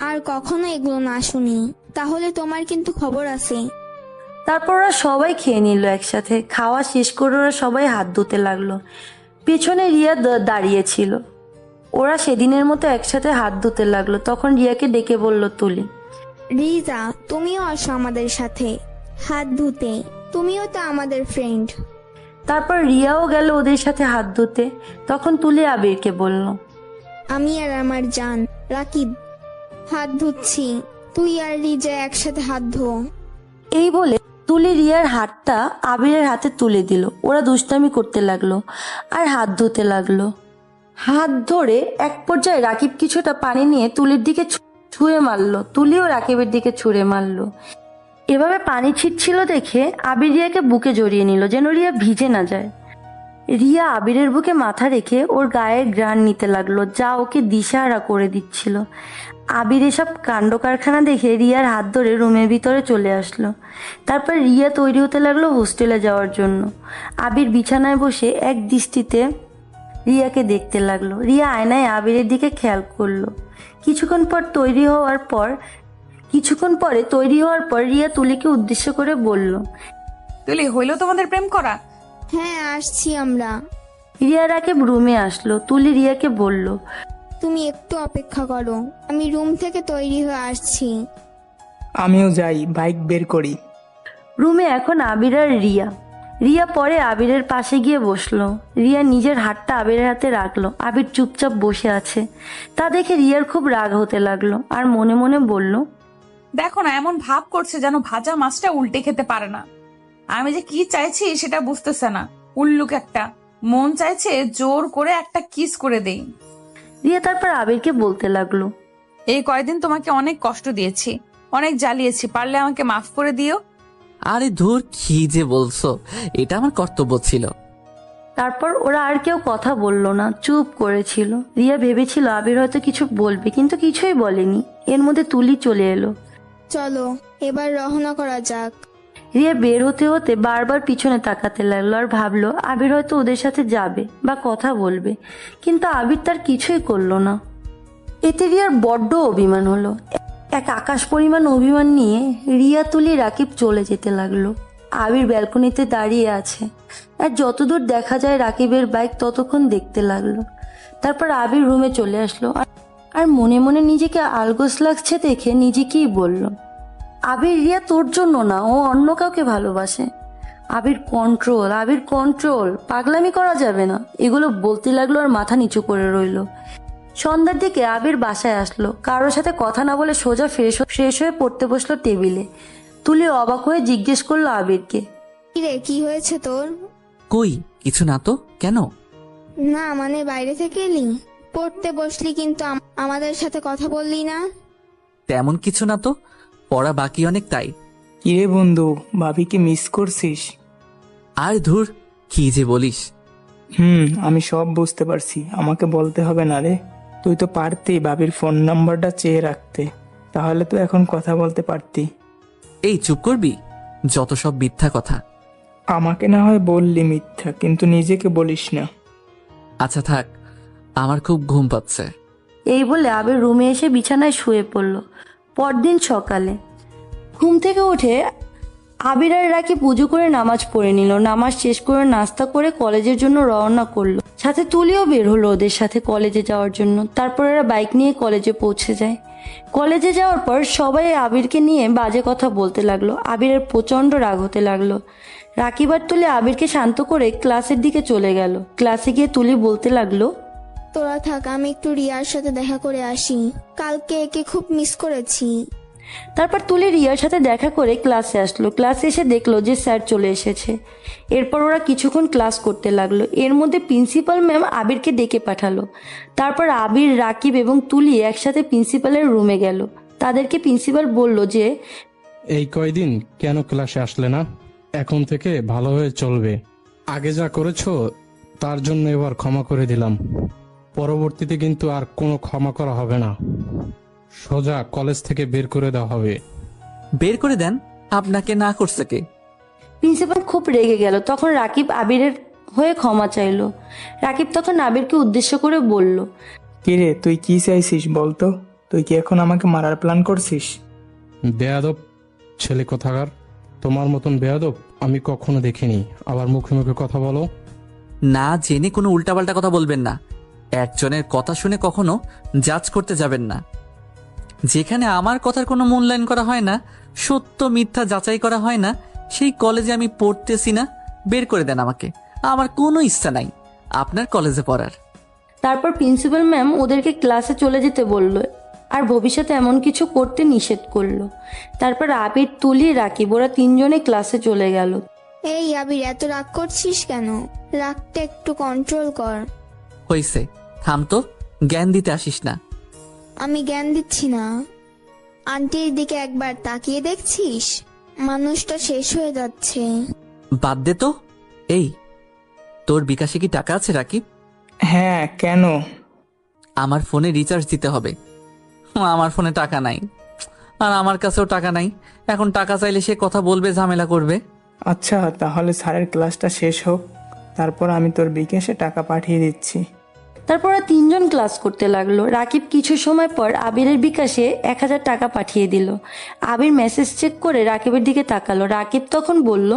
আর কখনো এগুলো না শুনি, তাহলে তোমার কিন্তু খবর আছে। তারপর ওরা সবাই খেয়ে নিল একসাথে। খাওয়া শেষ করে ওরা সবাই হাত ধুতে লাগলো। পেছনে রিয়া দাঁড়িয়েছিল। ওরা সেদিনের মতো একসাথে হাত ধুতে লাগলো। তখন রিয়াকে ডেকে বলল তুলি, রিজা, তুমিও আসো আমাদের সাথে হাত ধুতে, তুমিও তো আমাদের ফ্রেন্ড। তারপর রিয়াও গেল ওদের সাথে হাত ধুতে। তখন তুলি আবিরকে বলল, আমি আর আমার জান রাকিব হাত ধুচ্ছি, তুই আর রিজা একসাথে হাত ধো। এই বলে তুলি রিয়ার হাতটা আবিরের হাতে তুলে দিল। ওরা দুষ্টামি করতে লাগলো আর হাত ধুতে লাগলো। হাত ধরে এক পর্যায়ে রাকিব কিছুটা পানি নিয়ে তুলির দিকে ছুঁড়ে মারলো, তুলিও রাকিবের দিকে ছুঁড়ে মারলো। এভাবে পানি ছিটছিল দেখে আবির রিয়াকে বুকে জড়িয়ে নিল যেন রিয়া ভিজে না যায়। রিয়া আবিরের বুকে মাথা রেখে ওর গায়ের ঘ্রাণ নিতে লাগলো, যা ওকে দিশাহারা করে দিচ্ছিল। আবির এসব কাণ্ড কারখানা দেখে রিয়ার হাত ধরে রুমের ভিতরে চলে আসলো। তারপর রিয়া তৈরি হতে লাগলো হোস্টেলে যাওয়ার জন্য। আবির বিছানায় বসে এক দৃষ্টিতে রিয়াকে দেখতে লাগলো। রিয়া আয়নায় আবিরের দিকে খেয়াল করলো। কিছুক্ষণ পরে তৈরি হওয়ার পর রিয়া তুলিকে উদ্দেশ্য করে বলল, তুলি, হইলো তোমাদের প্রেম করা? হ্যাঁ, আসছি আমরা। রিয়া রাকিব রুমে আসলো। তুলি রিয়াকে বলল, তুমি একটু অপেক্ষা করো, আমি রুম থেকে তৈরি হয়ে আসছি। আমিও যাই, বাইক বের করি। রুমে এখন আবির আর রিয়া পরে আবিরের পাশে গিয়ে বসলো। রিয়া নিজের হাতটা আবিরের হাতে রাখলো। আবির চুপচাপ বসে আছে। তা দেখে রিয়ার খুব রাগ হতে লাগলো আর মনে মনে বলল, দেখো না, এমন ভাব করছে যেন ভাজা মাছটা উল্টে খেতে পারে না। আমি যে কি চাইছি সেটা বুঝতেছে না। উল্লুক একটা, মন চাইছে জোর করে একটা কিস করে দেই। রিয়া তারপর আবিরকে বলতে লাগলো, এই কয়দিন তোমাকে অনেক কষ্ট দিয়েছি, অনেক জ্বালিয়েছি, পারলে আমাকে মাফ করে দিও। আরে ধুর, কি যে বলছো, এটা আমার কর্তব্য ছিল। তারপর ওরা আর কেউ কথা বলল না, চুপ করেছিল। রিয়া ভেবেছিল আবির হয়তো কিছু বলবে, কিন্তু কিছুই বলেনি। এর মধ্যে তুলি চলে এলো। চলো এবার রওনা করা যাক। রিয়া বের হতে হতে বারবার পিছনে তাকাতে লাগলো আর ভাবলো আবির হয়তো ওদের সাথে যাবে বা কথা বলবে, কিন্তু আবির তার কিছুই করলো না। এতে রিয়ার বড্ড অভিমান হলো। এক আকাশ পরিমাণ অভিমান নিয়ে রিয়া তুলি রাকিব চলে যেতে লাগলো। আবির ব্যালকনিতে দাঁড়িয়ে আছে আর যতদূর দেখা যায় রাকিবের বাইক ততক্ষণ দেখতে লাগলো। তারপর আবির রুমে চলে আসলো আর মনে মনে নিজেকে আলগোস লাগছে দেখে নিজেকেই বলল, আবির, রিয়া তোর জন্য না, ও অন্য কাউকে ভালোবাসে। আবির কন্ট্রোল, পাগলামি করা যাবে না। এগুলো বলতে লাগলো আর মাথা নিচু করে রইল। সন্ধ্যার দিকে আবির বাসায় আসলো। কারোর সাথে কথা না বলে সোজা ফ্রেশ হয়ে পড়তে বসলো টেবিলে। তুলি অবাক হয়ে জিজ্ঞেস করলো আবিরকে, কিরে, কি হয়েছে তোর? কই কিছু না তো, কেন? না মানে বাইরে থেকে এলি, পড়তে বসলি কিন্তু আমাদের সাথে কথা বললি না। তেমন কিছু না তো, পড়া বাকি অনেক তাই। কিরে বন্ধু, ভাবিকে মিস করছিস? আর ধুর, কি যে বলিস। আমি সব বুঝতে পারছি, আমাকে বলতে হবে না রে। তুই তো পারতি ভাবির ফোন নাম্বারটা চেয়ে রাখতে, তাহলে তো এখন কথা বলতে পারতি। এই চুপ করবি, যত সব মিথ্যা কথা। আমাকে না হয় বললি মিথ্যা, কিন্তু নিজেকে বলিস না। আচ্ছা থাক, আমার খুব ঘুম পাচ্ছে। এই বলে আবির রুমে এসে বিছানায় শুয়ে পড়ল। পরদিন সকালে ঘুম থেকে উঠে আবির আর রাকি পুজো করে নামাজ পড়ে নিল। নামাজ শেষ করে নাস্তা করে কলেজের জন্য রওনা করলো। সাথে তুলিও বের হলো ওদের সাথে কলেজে যাওয়ার জন্য। তারপর এরা বাইক নিয়ে কলেজে পৌঁছে যায়। কলেজে যাওয়ার পর সবাই আবিরকে নিয়ে বাজে কথা বলতে লাগলো। আবিরের প্রচন্ড রাগ হতে লাগলো। রাকিব আর তুলি আবিরকে শান্ত করে ক্লাসের দিকে চলে গেল। ক্লাসে গিয়ে তুলি বলতে লাগলো, তোরা থাক, আমি একটু রিয়ার সাথে দেখা করে আসি, কালকে একে খুব মিস করেছি। তারপর তুলি রিয়ার সাথে দেখা করে ক্লাসে আসলো। ক্লাসে এসে দেখলো যে স্যার চলে এসেছে। এরপর ওরা কিছুক্ষণ ক্লাস করতে লাগলো। এর মধ্যে প্রিন্সিপাল ম্যাম আবিরকে ডেকে পাঠালো। তারপর আবির, রাকিব এবং তুলি একসাথে প্রিন্সিপালের রুমে গেল। তাদেরকে প্রিন্সিপাল বলল যে, এই কয়দিন কেন ক্লাসে আসলে না? এখন থেকে ভালো হয়ে চলবে। আগে যা করেছো তার জন্য এবার ক্ষমা করে দিলাম, পরবর্তীতে কিন্তু আর কোনো ক্ষমা করা হবে না। সোজা কলেজ থেকে বের করে দেওয়া হবে। বের করে দেন, আপনাকে না করছে কে? প্রিন্সিপাল খুব রেগে গেল। তখন রাকিব আবিরের হয়ে ক্ষমা চাইলো। রাকিব তখন আবিরকে উদ্দেশ্য করে বলল, কিরে, তুই কি চাইছিস বলতো? তুই কি এখন আমাকে মারার প্ল্যান করছিস? বেয়াদব ছেলে কোথাকার, তোমার মতন বেয়াদব আমি কখনো দেখিনি। আবার মুখে মুখে কথা বলো। না জেনে কোনো উল্টাপাল্টা কথা বলবেন না। একজনের কথা শুনে কখনো জাজ করতে যাবেন না। যেখানে আমার কথার কোনো মূল্যায়ন করা হয় না, সত্য মিথ্যা যাচাই করা হয় না, সেই কলেজে আমি পড়তেছি না। বের করে দেন আমাকে, আমার কোনো ইচ্ছা নাই আপনার কলেজে পড়ার। তারপর প্রিন্সিপাল ম্যাম ওদেরকে ক্লাসে চলে যেতে বলল আর ভবিষ্যতে এমন কিছু করতে নিষেধ করলো। তারপর আবির, তুলি, রাকিব ওরা তিনজনে ক্লাসে চলে গেল। এই আবির, এত রাগ করছিস কেন? রাগটা একটু কন্ট্রোল কর। হইছে, থাম তো, জ্ঞান দিতে আসিস না। আমি জ্ঞান দিচ্ছি না। আন্টির দিকে একবার তাকিয়ে দেখছিস? মানুষটা শেষ হয়ে যাচ্ছে। বাদ দে তো। এই, তোর বিকাশে কি টাকা আছে রাকিব? হ্যাঁ, কেন? আমার ফোনে রিচার্জ দিতে হবে। আমার ফোনে টাকা নাই, আর আমার কাছেও টাকা নাই। এখন টাকা চাইলে সে কথা বলবে, ঝামেলা করবে। আচ্ছা, তাহলে স্যারের ক্লাসটা শেষ হোক, তারপর আমি তোর বিকাশে টাকা পাঠিয়ে দিচ্ছি। তারপর ওরা তিনজন ক্লাস করতে লাগলো। রাকিব কিছু সময় পর আবিরের বিকাশে 1000 টাকা পাঠিয়ে দিল। আবির মেসেজ চেক করে রাকিবের দিকে তাকালো। রাকিব তখন বলল,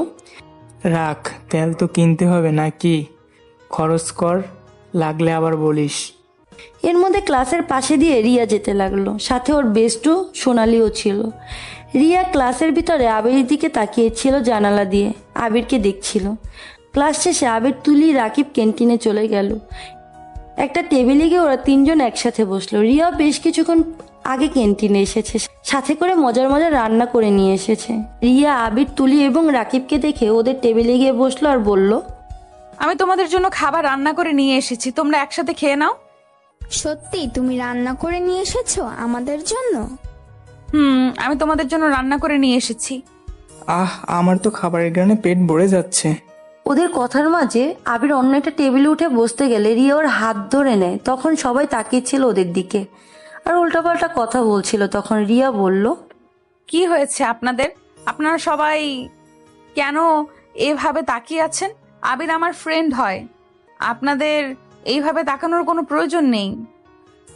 রাখ, তেল তো কিনতে হবে নাকি, খরচ কর, লাগলে আবার বলিস। এর মধ্যে ক্লাসের পাশে দিয়ে রিয়া যেতে লাগলো, সাথে ওর বেস্টু সোনালিও ছিল। রিয়া ক্লাসের ভিতরে আবিরের দিকে তাকিয়েছিল জানালা দিয়ে, আবিরকে দেখছিল। ক্লাস শেষে আবির, তুলি, রাকিব ক্যান্টিনে চলে গেল। একটা টেবিলে গিয়ে ওরা তিনজন একসাথে বসলো। রিয়া বেশ কিছুক্ষণ আগে ক্যান্টিনে এসেছে, সাথে করে মজার মজার রান্না করে নিয়ে এসেছে। রিয়া, আবির, তুলি এবং রাকিবকে দেখে ওদের টেবিলে গিয়ে বসলো আর বলল, আমি তোমাদের জন্য খাবার রান্না করে নিয়ে এসেছি, তোমরা একসাথে খেয়ে নাও। সত্যি তুমি রান্না করে নিয়ে এসেছো আমাদের জন্য? আমি তোমাদের জন্য রান্না করে নিয়ে এসেছি। আমার তো খাবারের কারণে পেট ভরে যাচ্ছে। ওদের কথার মাঝে আবির অন্য একটা টেবিলে উঠে বসতে গেলে রিয়া ওর হাত ধরে নেয়। তখন সবাই তাকিয়েছিল ওদের দিকে আর উল্টাপাল্টা কথা বলছিল। তখন রিয়া বলল, কি হয়েছে আপনাদের? আপনারা সবাই কেন এভাবে তাকিয়ে আছেন? আবির আমার ফ্রেন্ড হয়, আপনাদের এইভাবে তাকানোর কোনো প্রয়োজন নেই।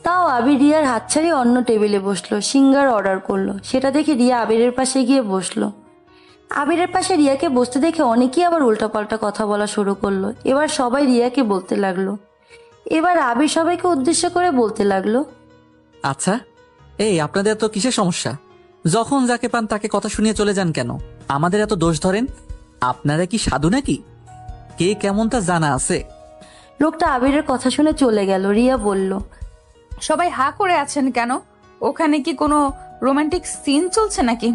তাও আবির রিয়ার হাত ছাড়িয়ে অন্য টেবিলে বসলো। সিঙ্গার অর্ডার করলো। সেটা দেখে রিয়া আবিরের পাশে গিয়ে বসলো। আবিরের পাশে রিয়াকে বসতে দেখে অনেকেই আবার উল্টাপাল্টা কথা বলা শুরু করলো। এবার সবাই রিয়াকে বলতে লাগলো। এবার আবির সবাইকে উদ্দেশ্য করে বলতে লাগলো, আচ্ছা, এই আপনাদের এত কিসের সমস্যা? যখন যাকে পান তাকে কথা শুনিয়ে চলে যান কেন? আমাদের এত দোষ ধরেন? আপনারা কি সাধু নাকি? কে কেমন তা জানা আছে? লোকটা আবিরের কথা শুনে চলে গেল। রিয়া বলল, সবাই হা করে আছেন কেন? ওখানে কি কোনো রোমান্টিক সিন চলছে নাকি?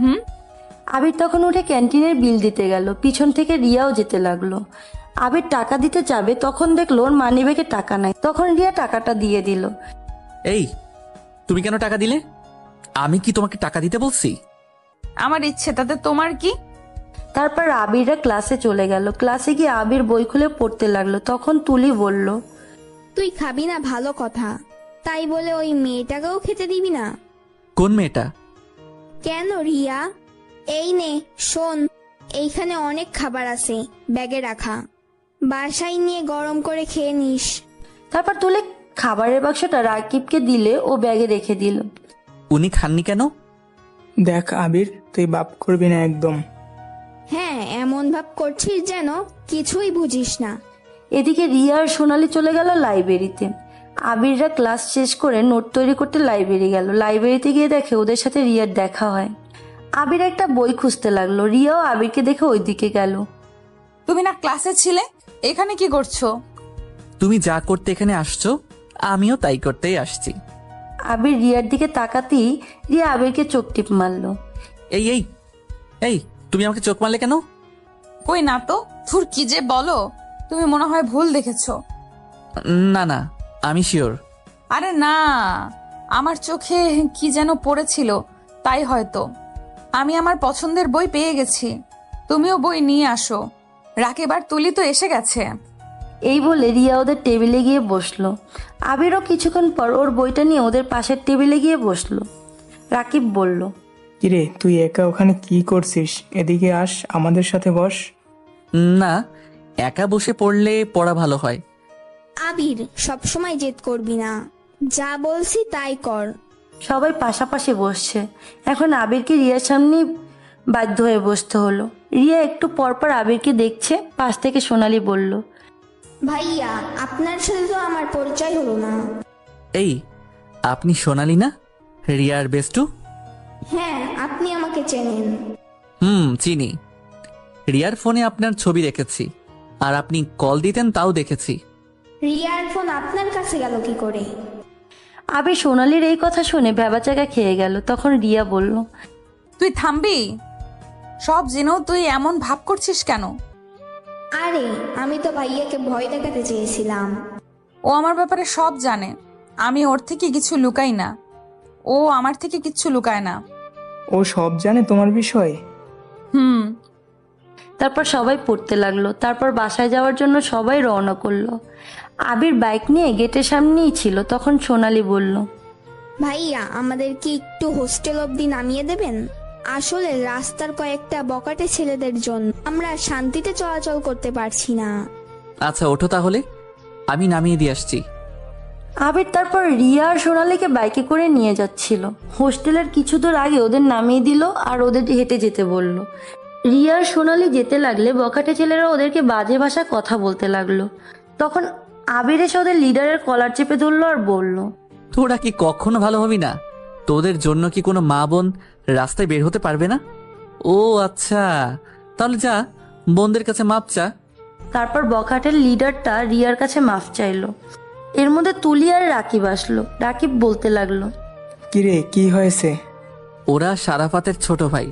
আবির তখন উঠে ক্যান্টিনের বিল দিতে গেল। পিছন থেকে রিয়াও যেতে লাগলো। আবির টাকা দিতে যাবে, তখন দেখলো ওর মানিব্যাগে টাকা নাই। তখন রিয়া টাকাটা দিয়ে দিল। এই, তুমি কেন টাকা দিলে? আমি কি তোমাকে টাকা দিতে বলছি? আমার ইচ্ছে, তাতে তোমার কি? তারপর আবিররা ক্লাসে চলে গেল। ক্লাসে গিয়ে আবির বই খুলে পড়তে লাগলো। তখন তুলি বলল, তুই খাবি না ভালো কথা, তাই বলে ওই মেয়েটাকেও খেতে দিবি না? কোন মেয়েটা? কেন রিয়া? এই নে শোন, এইখানে অনেক খাবার আছে, ব্যাগে রাখা, বাসায় নিয়ে গরম করে খেয়ে নিস। তারপর তুলি খাবারের বাক্সটা রাকিবকে দিলে ও ব্যাগে রেখে দিল। উনি খাননি কেন? দেখ আবির, তুই বাপ করবি না একদম। হ্যাঁ, এমন ভাব করছিস যেন কিছুই বুঝিস না। এদিকে রিয়া আর সোনালি চলে গেল লাইব্রেরিতে। আবিররা ক্লাস শেষ করে নোট তৈরি করতে লাইব্রেরি গেল। লাইব্রেরিতে গিয়ে দেখে ওদের সাথে রিয়ার দেখা হয়। আবির একটা বই খুঁজতে লাগলো। রিয়াও আবিরকে দেখে ওই দিকে গেল। তুমি না ক্লাসে ছিলে, এখানে কি করছো? তুমি যা করতে এখানে আসছো, আমিও তাই করতেই আসছি। আবির রিয়ার দিকে তাকাতেই রিয়া আবিরকে চোখ টিপ মারলো। এই এই এই, তুমি আমাকে চোখ মারলে কেন? কই না তো, ধুর কি যে বলো, তুমি মনে হয় ভুল দেখেছো। না না, আমি শিওর। আরে না, আমার চোখে কি যেন পড়েছিল, তাই হয়তো। আমি আমার পছন্দের বই পেয়ে গেছি, তুমিও বই নিয়ে আসো। রাকিব আর তুলি তো এসে গেছে। এই বলে রিয়া ওদের টেবিলে গিয়ে বসলো। আবিরও কিছুক্ষণ পর ওর বইটা নিয়ে ওদের পাশের টেবিলে গিয়ে বসলো। রাকিব বলল, কিরে, তুই একা ওখানে কি করছিস? এদিকে আস, আমাদের সাথে বস। না, একা বসে পড়লে পড়া ভালো হয়। আবির, সবসময় জেদ করবি না, যা বলছি তাই কর। সবাই পাশাপাশি বসছে। এখন আবিরকে রিয়ার সামনে বাধ্য হয়ে বসতে হলো। রিয়া একটু পরপর আবিরকে দেখছে। পাশ থেকে সোনালি বলল, ভাইয়া, আপনার সাথে তো আমার পরিচয় হলো না। এই, আপনি সোনালি না, রিয়ার বেস্টু? হ্যাঁ, আপনি আমাকে চেনেন। চিনি। রিয়ার ফোনে আপনার ছবি রেখেছি, আর আপনি কল দিতেন তাও দেখেছি। রিয়ার ফোন আপনার কাছে গেল কি করে? আবির সোনালির এই কথা শুনে ভ্যাবাচাকা খেয়ে গেল। তখন রিয়া বলল, তুই থামবি? সব জেনেও তুই এমন ভাব করছিস কেন? আরে আমি তো ভাইয়াকে ভয় দেখাতে চেয়েছিলাম। ও আমার ব্যাপারে সব জানে। আমি ওর থেকে কিছু লুকাই না, ও আমার থেকে কিচ্ছু লুকায় না। ও সব জানে তোমার বিষয়ে? হুম। তারপর সবাই পড়তে লাগলো। তারপর বাসায় যাওয়ার জন্য সবাই রওনা করলো। আবির বাইক নিয়ে গেটের সামনেই ছিল। তখন সোনালি বলল, ভাইয়া আমাদের কি একটু হোস্টেল অবধি নামিয়ে দেবেন? আসলে রাস্তার কয়েকটা বকাটে ছেলেদের জন্য আমরা শান্তিতে চলাচল করতে পারছি না। আচ্ছা ওঠো তাহলে, আমি নামিয়ে দিয়ে আসছি। আবির তারপর রিয়া আর সোনালীকে বাইকে করে নিয়ে যাচ্ছিল। হোস্টেলের কিছু দূর আগে ওদের নামিয়ে দিল আর ওদের হেঁটে যেতে বলল। রিয়া আর সোনালী যেতে লাগলে বখাটে ছেলেরা ওদেরকে বাজে ভাষায় কথা বলতে লাগলো। তখন আবির এসে ওদের লিডারের কলার চেপে ধরলো আর বলল, তোরা কি কখনো ভালো হবি না? তোদের জন্য কি কোনো মা বোন রাস্তায় বের হতে পারবে না? ও আচ্ছা, তাহলে যা বোনদের কাছে মাপ চা। তারপর বখাটের লিডারটা রিয়ার কাছে মাফ চাইলো। এর মধ্যে তুলি আর রাকিব আসলো। রাকিব বলতে লাগলো, কিরে কি হয়েছে? ওরা সারাফাতের ছোট ভাই।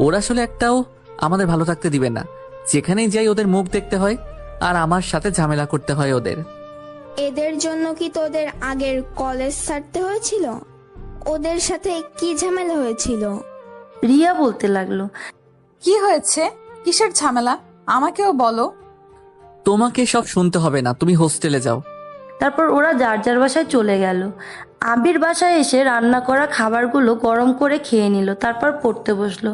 ওরা আসলে একটাও আমাদের ভালো থাকতে দিবে না। যেখানেই যাই ওদের মুখ দেখতে হয় আর আমার সাথে ঝামেলা করতে হয় ওদের। এদের জন্য কি তোদের আগের কলেজ ছাড়তে হয়েছিল? ওদের সাথে কি ঝামেলা হয়েছিল? রিয়া বলতে লাগলো, কি হয়েছে? কিসের ঝামেলা? আমাকেও বলো। তোমাকে সব শুনতে হবে না, তুমি হোস্টেলে যাও। তারপর ওরা যার যার বাসায় চলে গেল। আবির বাসায় এসে রান্না করা খাবারগুলো গরম করে খেয়ে নিল। তারপর পড়তে বসলো।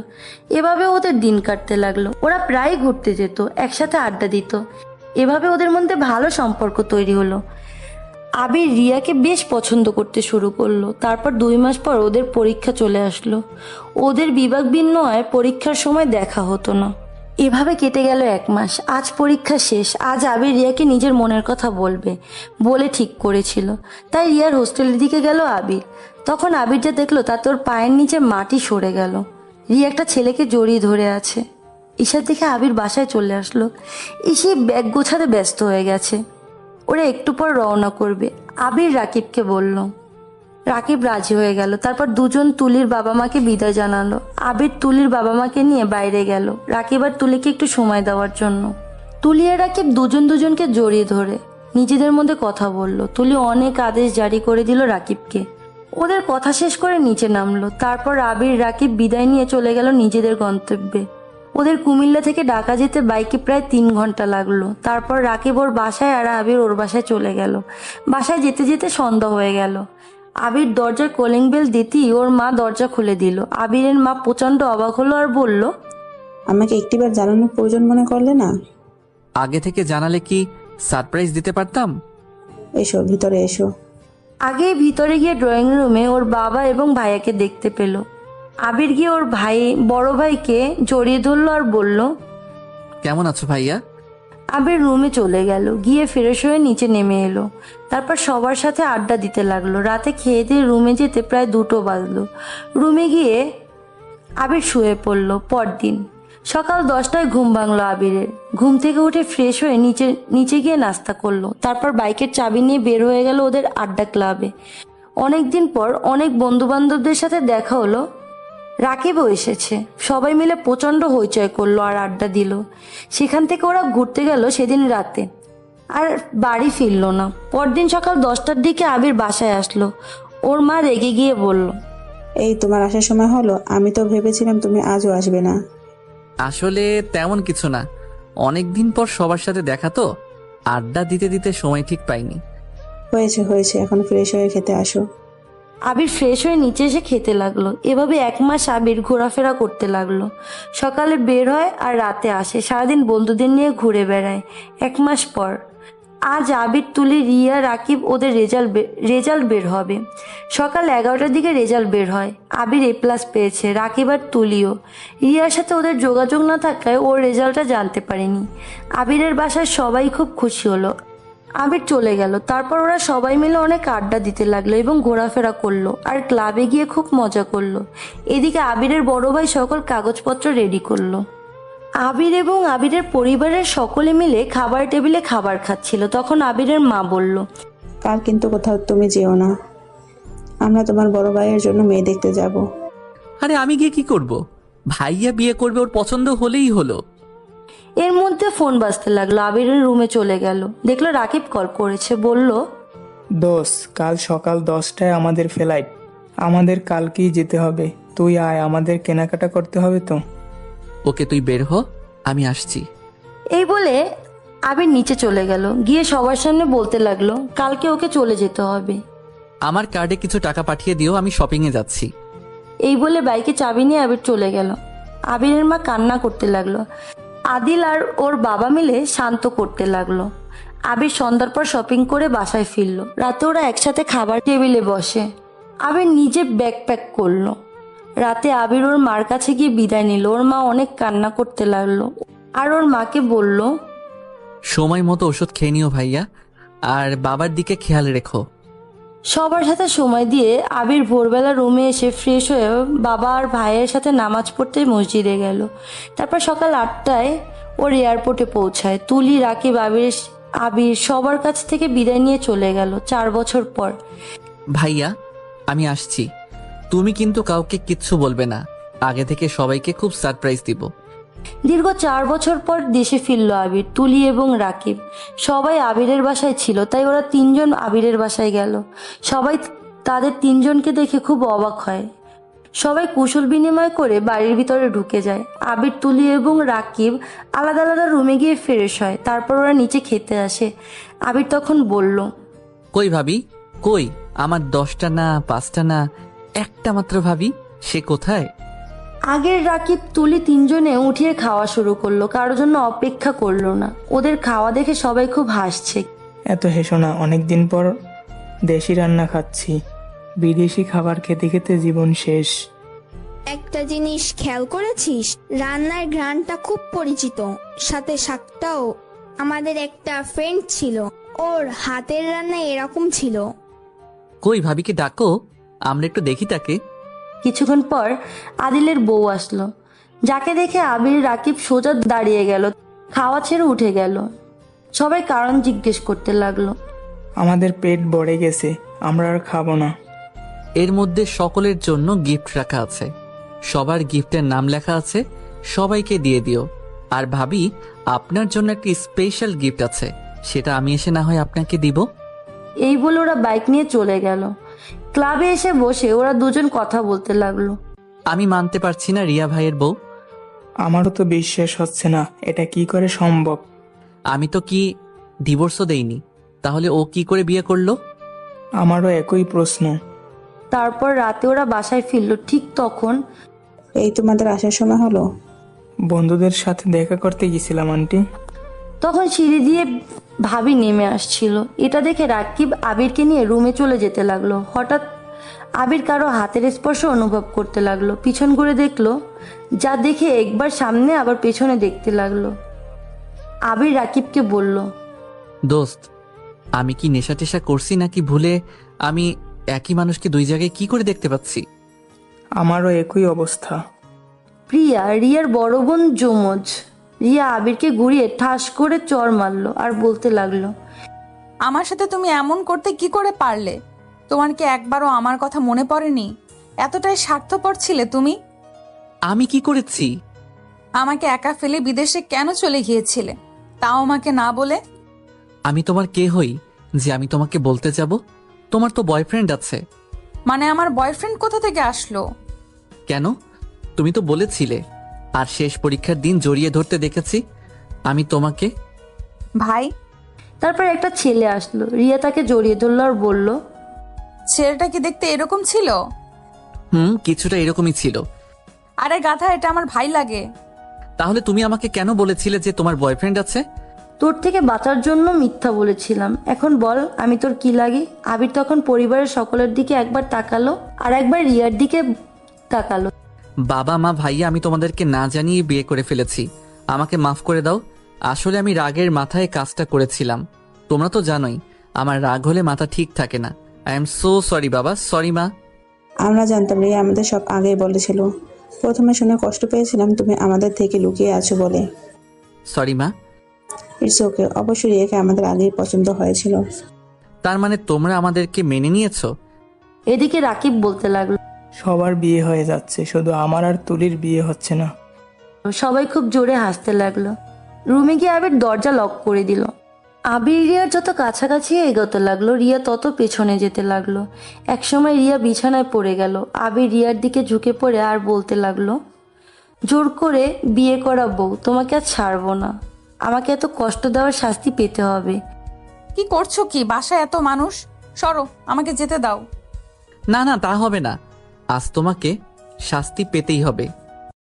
এভাবে ওদের দিন কাটতে লাগলো। ওরা প্রায় ঘুরতে যেত, একসাথে আড্ডা দিত। এভাবে ওদের মধ্যে ভালো সম্পর্ক তৈরি হলো। আবির রিয়াকে বেশ পছন্দ করতে শুরু করলো। তারপর 2 মাস পর ওদের পরীক্ষা চলে আসলো। ওদের বিভাগ ভিন্ন হয়, পরীক্ষার সময় দেখা হতো না। এভাবে কেটে গেল 1 মাস। আজ পরীক্ষা শেষ। আজ আবির রিয়াকে নিজের মনের কথা বলবে বলে ঠিক করেছিল। তাই রিয়ার হোস্টেলের দিকে গেল আবির। তখন আবির যা দেখলো তা তোর পায়ের নিচে মাটি সরে গেল। রিয়া একটা ছেলেকে জড়িয়ে ধরে আছে। ঈশার দিকে আবির বাসায় চলে আসলো। ঈশি ব্যাগ গোছাতে ব্যস্ত হয়ে গেছে। ওরা একটু পর রওনা করবে। আবির রাকিবকে বলল। রাকিব রাজি হয়ে গেল। তারপর দুজন তুলির বাবা মাকে বিদায় জানালো। আবির তুলির বাবা মাকে নিয়ে বাইরে গেল রাকিব আর তুলিকে একটু সময় দেওয়ার জন্য। তুলি আর রাকিব দুজনকে জড়িয়ে ধরে নিজেদের মধ্যে কথা বলল। তুলি অনেক আদেশ জারি করে দিল রাকিবকে। ওদের কথা শেষ করে নিচে নামলো। তারপর আবির রাকিব বিদায় নিয়ে চলে গেল নিজেদের গন্তব্যে। ওদের কুমিল্লা থেকে ঢাকা যেতে বাইকে প্রায় 3 ঘন্টা লাগলো। তারপর রাকিব ওর বাসায় আর আবির ওর বাসায় চলে গেল। বাসায় যেতে যেতে সন্ধ্যা হয়ে গেল। আবির দরজায় কলিং বেল দিতেই ওর মা দরজা খুলে দিল। আবিরের মা প্রচন্ড অবাক হলো আর বলল, আমাকে একটিবার জানানোর প্রয়োজন মনে করলে না? আগে থেকে জানালে কি সারপ্রাইজ দিতে পারতাম। এসো ভিতরে এসো। আগেই ভিতরে গিয়ে ড্রয়িং রুমে ওর বাবা এবং ভাইয়াকে দেখতে পেল। আবির গিয়ে ওর বড় ভাইকে জড়িয়ে ধরলো আর বলল, কেমন আছো ভাইয়া? আবির রুমে চলে গেল। গিয়ে ফ্রেশ হয়ে নিচে নেমে এলো। তারপর সবার সাথে আড্ডা দিতে লাগলো। রাতে খেয়ে দিয়ে রুমে যেতে প্রায় 2টো বাজলো। রুমে গিয়ে আবির শুয়ে পড়লো। পরদিন সকাল 10টায় ঘুম ভাঙলো আবিরের। ঘুম থেকে উঠে ফ্রেশ হয়ে নিচে গিয়ে নাস্তা করলো। তারপর বাইকের চাবি নিয়ে বের হয়ে গেল ওদের আড্ডা ক্লাবে। অনেকদিন পর অনেক বন্ধু বান্ধবদের সাথে দেখা হলো। রাকিবও এসেছে। সবাই মিলে প্রচন্ড হইচই করলো আর আড্ডা দিল। সেখান থেকে ওরা ঘুরতে গেল সেদিন রাতে আর বাড়ি ফিরলো না। পরদিন সকাল 10টার দিকে আবির বাসায় আসলো। ওর মা রেগে গিয়ে বলল, এই তোমার আসার সময় হলো? আমি তো ভেবেছিলাম তুমি আজও আসবে না। আসলে তেমন কিছু না, অনেকদিন পর সবার সাথে দেখা তো, আড্ডা দিতে দিতে সময় ঠিক পাইনি। হয়েছে এখন ফ্রেশ হয়ে খেতে আসো। আবির ফ্রেশ হয়ে নিচে এসে খেতে লাগলো। এভাবে 1 মাস আবির ঘোরাফেরা করতে লাগলো। সকালে বের হয় আর রাতে আসে। সারাদিন বন্ধুদের নিয়ে ঘুরে বেড়ায়। 1 মাস পর আজ আবির, তুলি, রিয়া, রাকিব ওদের রেজাল্ট বের হবে। সকাল 11টার দিকে রেজাল্ট বের হয়। আবির A+ পেয়েছে, রাকিব আর তুলিও। রিয়ার সাথে ওদের যোগাযোগ না থাকায় ওর রেজাল্টটা জানতে পারেনি। আবিরের বাসায় সবাই খুব খুশি হলো। আবির চলে গেল। তারপর ওরা সবাই মিলে অনেক আড্ডা দিতে লাগলো এবং ঘোরাফেরা করলো আর ক্লাবে গিয়ে খুব মজা করলো। এদিকে আবিরের বড় ভাই সকল কাগজপত্র রেডি করলো। আবির এবং আবিরের পরিবারের সকলে মিলে খাবার টেবিলে খাবার খাচ্ছিল। তখন আবিরের মা বলল, কাল কিন্তু কোথাও তুমি যেও না, আমরা তোমার বড় ভাইয়ের জন্য মেয়ে দেখতে যাব। আরে আমি গিয়ে কি করব? ভাইয়া বিয়ে করবে, ওর পছন্দ হলেই হলো। এর মধ্যে ফোন বাজতে লাগলো। আবিরের রুমে চলে গেল, দেখলো রাকিব কল করেছে। বলল, দোষ, কাল সকাল 10টায় আমাদের ফ্লাইট, আমাদের কালকেই যেতে হবে। তুই আয়, আমাদের কেনাকাটা করতে হবে তো। ওকে তুই বের হ, আমি আসছি। এই বলে আবির নিচে চলে গেল। গিয়ে সবার সামনে বলতে লাগলো কালকে ওকে চলে যেতে হবে। আমার কার্ডে কিছু টাকা পাঠিয়ে দিও, আমি শপিংয়ে যাচ্ছি। এই বলে বাইকে চাবি নিয়ে আবির চলে গেল। আবিরের মা কান্না করতে লাগলো। আদিল আর ওর বাবা মিলে শান্ত করতে লাগলো। আবির সন্ধ্যার পর শপিং করে বাসায় ফিরলো। রাতে ওরা একসাথে খাবার টেবিলে বসে। আবির নিজে ব্যাগ প্যাক করলো। রাতে আবির ওর মার কাছে গিয়ে বিদায় নিল। ওর মা অনেক কান্না করতে লাগলো আর ওর মাকে বলল, সময় মতো ওষুধ খেয়ে নিও ভাইয়া, আর বাবার দিকে খেয়াল রেখো। সবার সাথে সময় দিয়ে আবির ভোরবেলা রুমে এসে ফ্রেশ হয়ে বাবা আর ভাইয়ের সাথে নামাজ পড়তে মসজিদে গেল। তারপর সকাল 8টায় ওর এয়ারপোর্টে পৌঁছায়। তুলি, রাকিব, আবির সবার কাছ থেকে বিদায় নিয়ে চলে গেল 4 বছর পর। ভাইয়া আমি আসছি, তুমি কিন্তু কাউকে কিচ্ছু বলবে না, আগে থেকে সবাইকে খুব সারপ্রাইজ দিব। দীর্ঘ 4 বছর পর দেশে ফিরল আবির। তুলি এবং রাকিব সবাই আবিরের বাসায় ছিল, তাই ওরা 3জন আবিরের বাসায় গেল। সবাই তাদের 3জনকে দেখে খুব অবাক হয়। সবাই কুশল বিনিময় করে বাড়ির ভিতরে ঢুকে যায়। আবির, তুলি এবং রাকিব আলাদা আলাদা রুমে গিয়ে ফ্রেশ হয়। তারপর ওরা নিচে খেতে আসে। আবির তখন বলল, কই ভাবি, কই আমার 10টা না 5টা না একটা মাত্র ভাবি, সে কোথায়? আগের রাকিব, তুলি 3জনে উঠিয়ে খাওয়া শুরু করলো। কারোর জন্য অপেক্ষা করলো না। ওদের খাওয়া দেখে সবাই খুব হাসছে। এত হেসো না, অনেকদিন পর দেশি রান্না খাচ্ছি। বিদেশি খাবার খেতে খেতে জীবন শেষ। একটা জিনিস খেয়াল করেছিস, রান্নার ঘ্রাণটা খুব পরিচিত, সাথে শাকটাও। আমাদের একটা ফ্রেন্ড ছিল, ওর হাতের রান্না এরকম ছিল। কই ভাবিকে ডাকো, আমরা একটু দেখি তাকে। কিছুক্ষণ পর আদিলের বউ আসলো, যাকে দেখে আবির, রাকিব সোজা দাঁড়িয়ে গেল, খাওয়া ছেড়ে উঠে গেল। সবাই কারণ জিজ্ঞেস করতে লাগলো। আমাদের পেট ভরে গেছে, আমরা আর খাবো না। এর মধ্যে সকলের জন্য গিফট রাখা আছে, সবার গিফটের নাম লেখা আছে, সবাইকে দিয়ে দিও। আর ভাবি, আপনার জন্য একটি স্পেশাল গিফট আছে, সেটা আমি এসে না হয় আপনাকে দিব। এই বলে ওরা বাইক নিয়ে চলে গেল। ক্লাবে এসে বসে ওরা 2জন কথা বলতে লাগলো। আমি মানতে পারছি না রিয়া ভাইয়ের বউ। আমারও তো বিশ্বাস হচ্ছে না, এটা কি করে সম্ভব। আমি তো কি ডিভোর্সও দেইনি, তাহলে ও কি করে বিয়ে করলো? আমারও একই প্রশ্ন। তারপর রাতে ওরা বাসায় ফিরল। ঠিক তখন এই তোমাদের আসার সময় হলো? বন্ধুদের সাথে দেখা করতে গেছিলাম আন্টি। তখন সিঁড়ি দিয়ে ভাবি নেমে আসছিল। এটা দেখে রাকিব আবিরকে নিয়ে রুমে চলে যেতে লাগলো। হঠাৎ আবির কারো হাতের স্পর্শ অনুভব করতে লাগলো। পিছন ঘুরে দেখলো, যা দেখে একবার সামনে আবার পেছনে দেখতে লাগলো। আবির রাকিবকে বলল, দোস্ত, আমি কি নেশা টেশা করছি নাকি ভুলে আমি একই মানুষকে 2 জায়গায় কি করে দেখতে পাচ্ছি? আমারও একই অবস্থা। প্রিয়া, রিয়ার বড় বোন যমজ। রিয়া আবিরকে ঘুরিয়ে ঠাস করে চর মারলো আর বলতে লাগলো, আমার সাথে তুমি এমন করতে কি করে পারলে? তোমার কি একবারও আমার কথা মনে পড়েনি? এতটাই স্বার্থপর ছিলে তুমি। আমি কি করেছি? আমাকে একা ফেলে বিদেশে কেন চলে গিয়েছিলে, তাও আমাকে না বলে? আমি তোমার কে হই যে আমি তোমাকে বলতে যাব? তোমার তো বয়ফ্রেন্ড আছে। মানে আমার বয়ফ্রেন্ড কোথা থেকে আসলো? কেন? তুমি তো বলেছিলে। আর শেষ পরীক্ষার দিন জড়িয়ে ধরতে দেখেছি আমি তোমাকে। ভাই, তারপর একটা ছেলে আসলো। রিয়া তাকে জড়িয়ে ধরলো আর বলল, ছেলেটা কি দেখতে এরকম ছিল? কিছুটা এরকমই ছিল। আরে গাধা, এটা আমার ভাই লাগে। তাহলে তুমি আমাকে কেন বলেছিলে যে তোমার বয়ফ্রেন্ড আছে? তোর থেকে বাঁচার জন্য মিথ্যা বলেছিলাম। এখন বল আমি তোর কি লাগি? আবির তখন পরিবারের সকলের দিকে একবার তাকালো আর একবার রিয়ার দিকে তাকালো। বাবা মা ভাইয়া, আমি তোমাদেরকে না জানিয়ে বিয়ে করে ফেলেছি, আমাকে মাফ করে দাও। আসলে আমি রাগের মাথায় কাজটা করেছিলাম। তোমরা তো জানোই আমার রাগ হলে মাথা ঠিক থাকে না। আই এম সো সরি বাবা, সরি মা। আমরা জানতাম রিয়া আমাদের সব আগেই বলেছিল, প্রথমে শুনে কষ্ট পেয়েছিলাম তুমি আমাদের থেকে লুকিয়ে আছো বলে। সরি মা। ইটস ওকে, অবশ্যই রিয়াকে আমাদের আগেই পছন্দ হয়েছিল। তার মানে তোমরা আমাদেরকে মেনে নিয়েছো? এদিকে রাকিব বলতে লাগলো। সবার বিয়ে হয়ে যাচ্ছে, শুধু আমার আর তুলির বিয়ে হচ্ছে না। সবাই খুব জোরে হাসতে লাগলো। রুমে গিয়ে আবির দরজা লক করে দিল। আবির রিয়ার যত কাছাকাছি এগোতে লাগলো, রিয়া তত পেছনে যেতে লাগলো। একসময় রিয়া বিছানায় পড়ে গেল। আবির রিয়ার দিকে ঝুঁকে পড়ে আর বলতে লাগলো, জোর করে বিয়ে করা বউ, তোমাকে আর ছাড়বো না। আমাকে এত কষ্ট দেওয়ার শাস্তি পেতে হবে। কি করছো কি? বাসায় এত মানুষ, সরো, আমাকে যেতে দাও। না না, তা হবে না। আজ তোমাকে শাস্তি পেতেই হবে।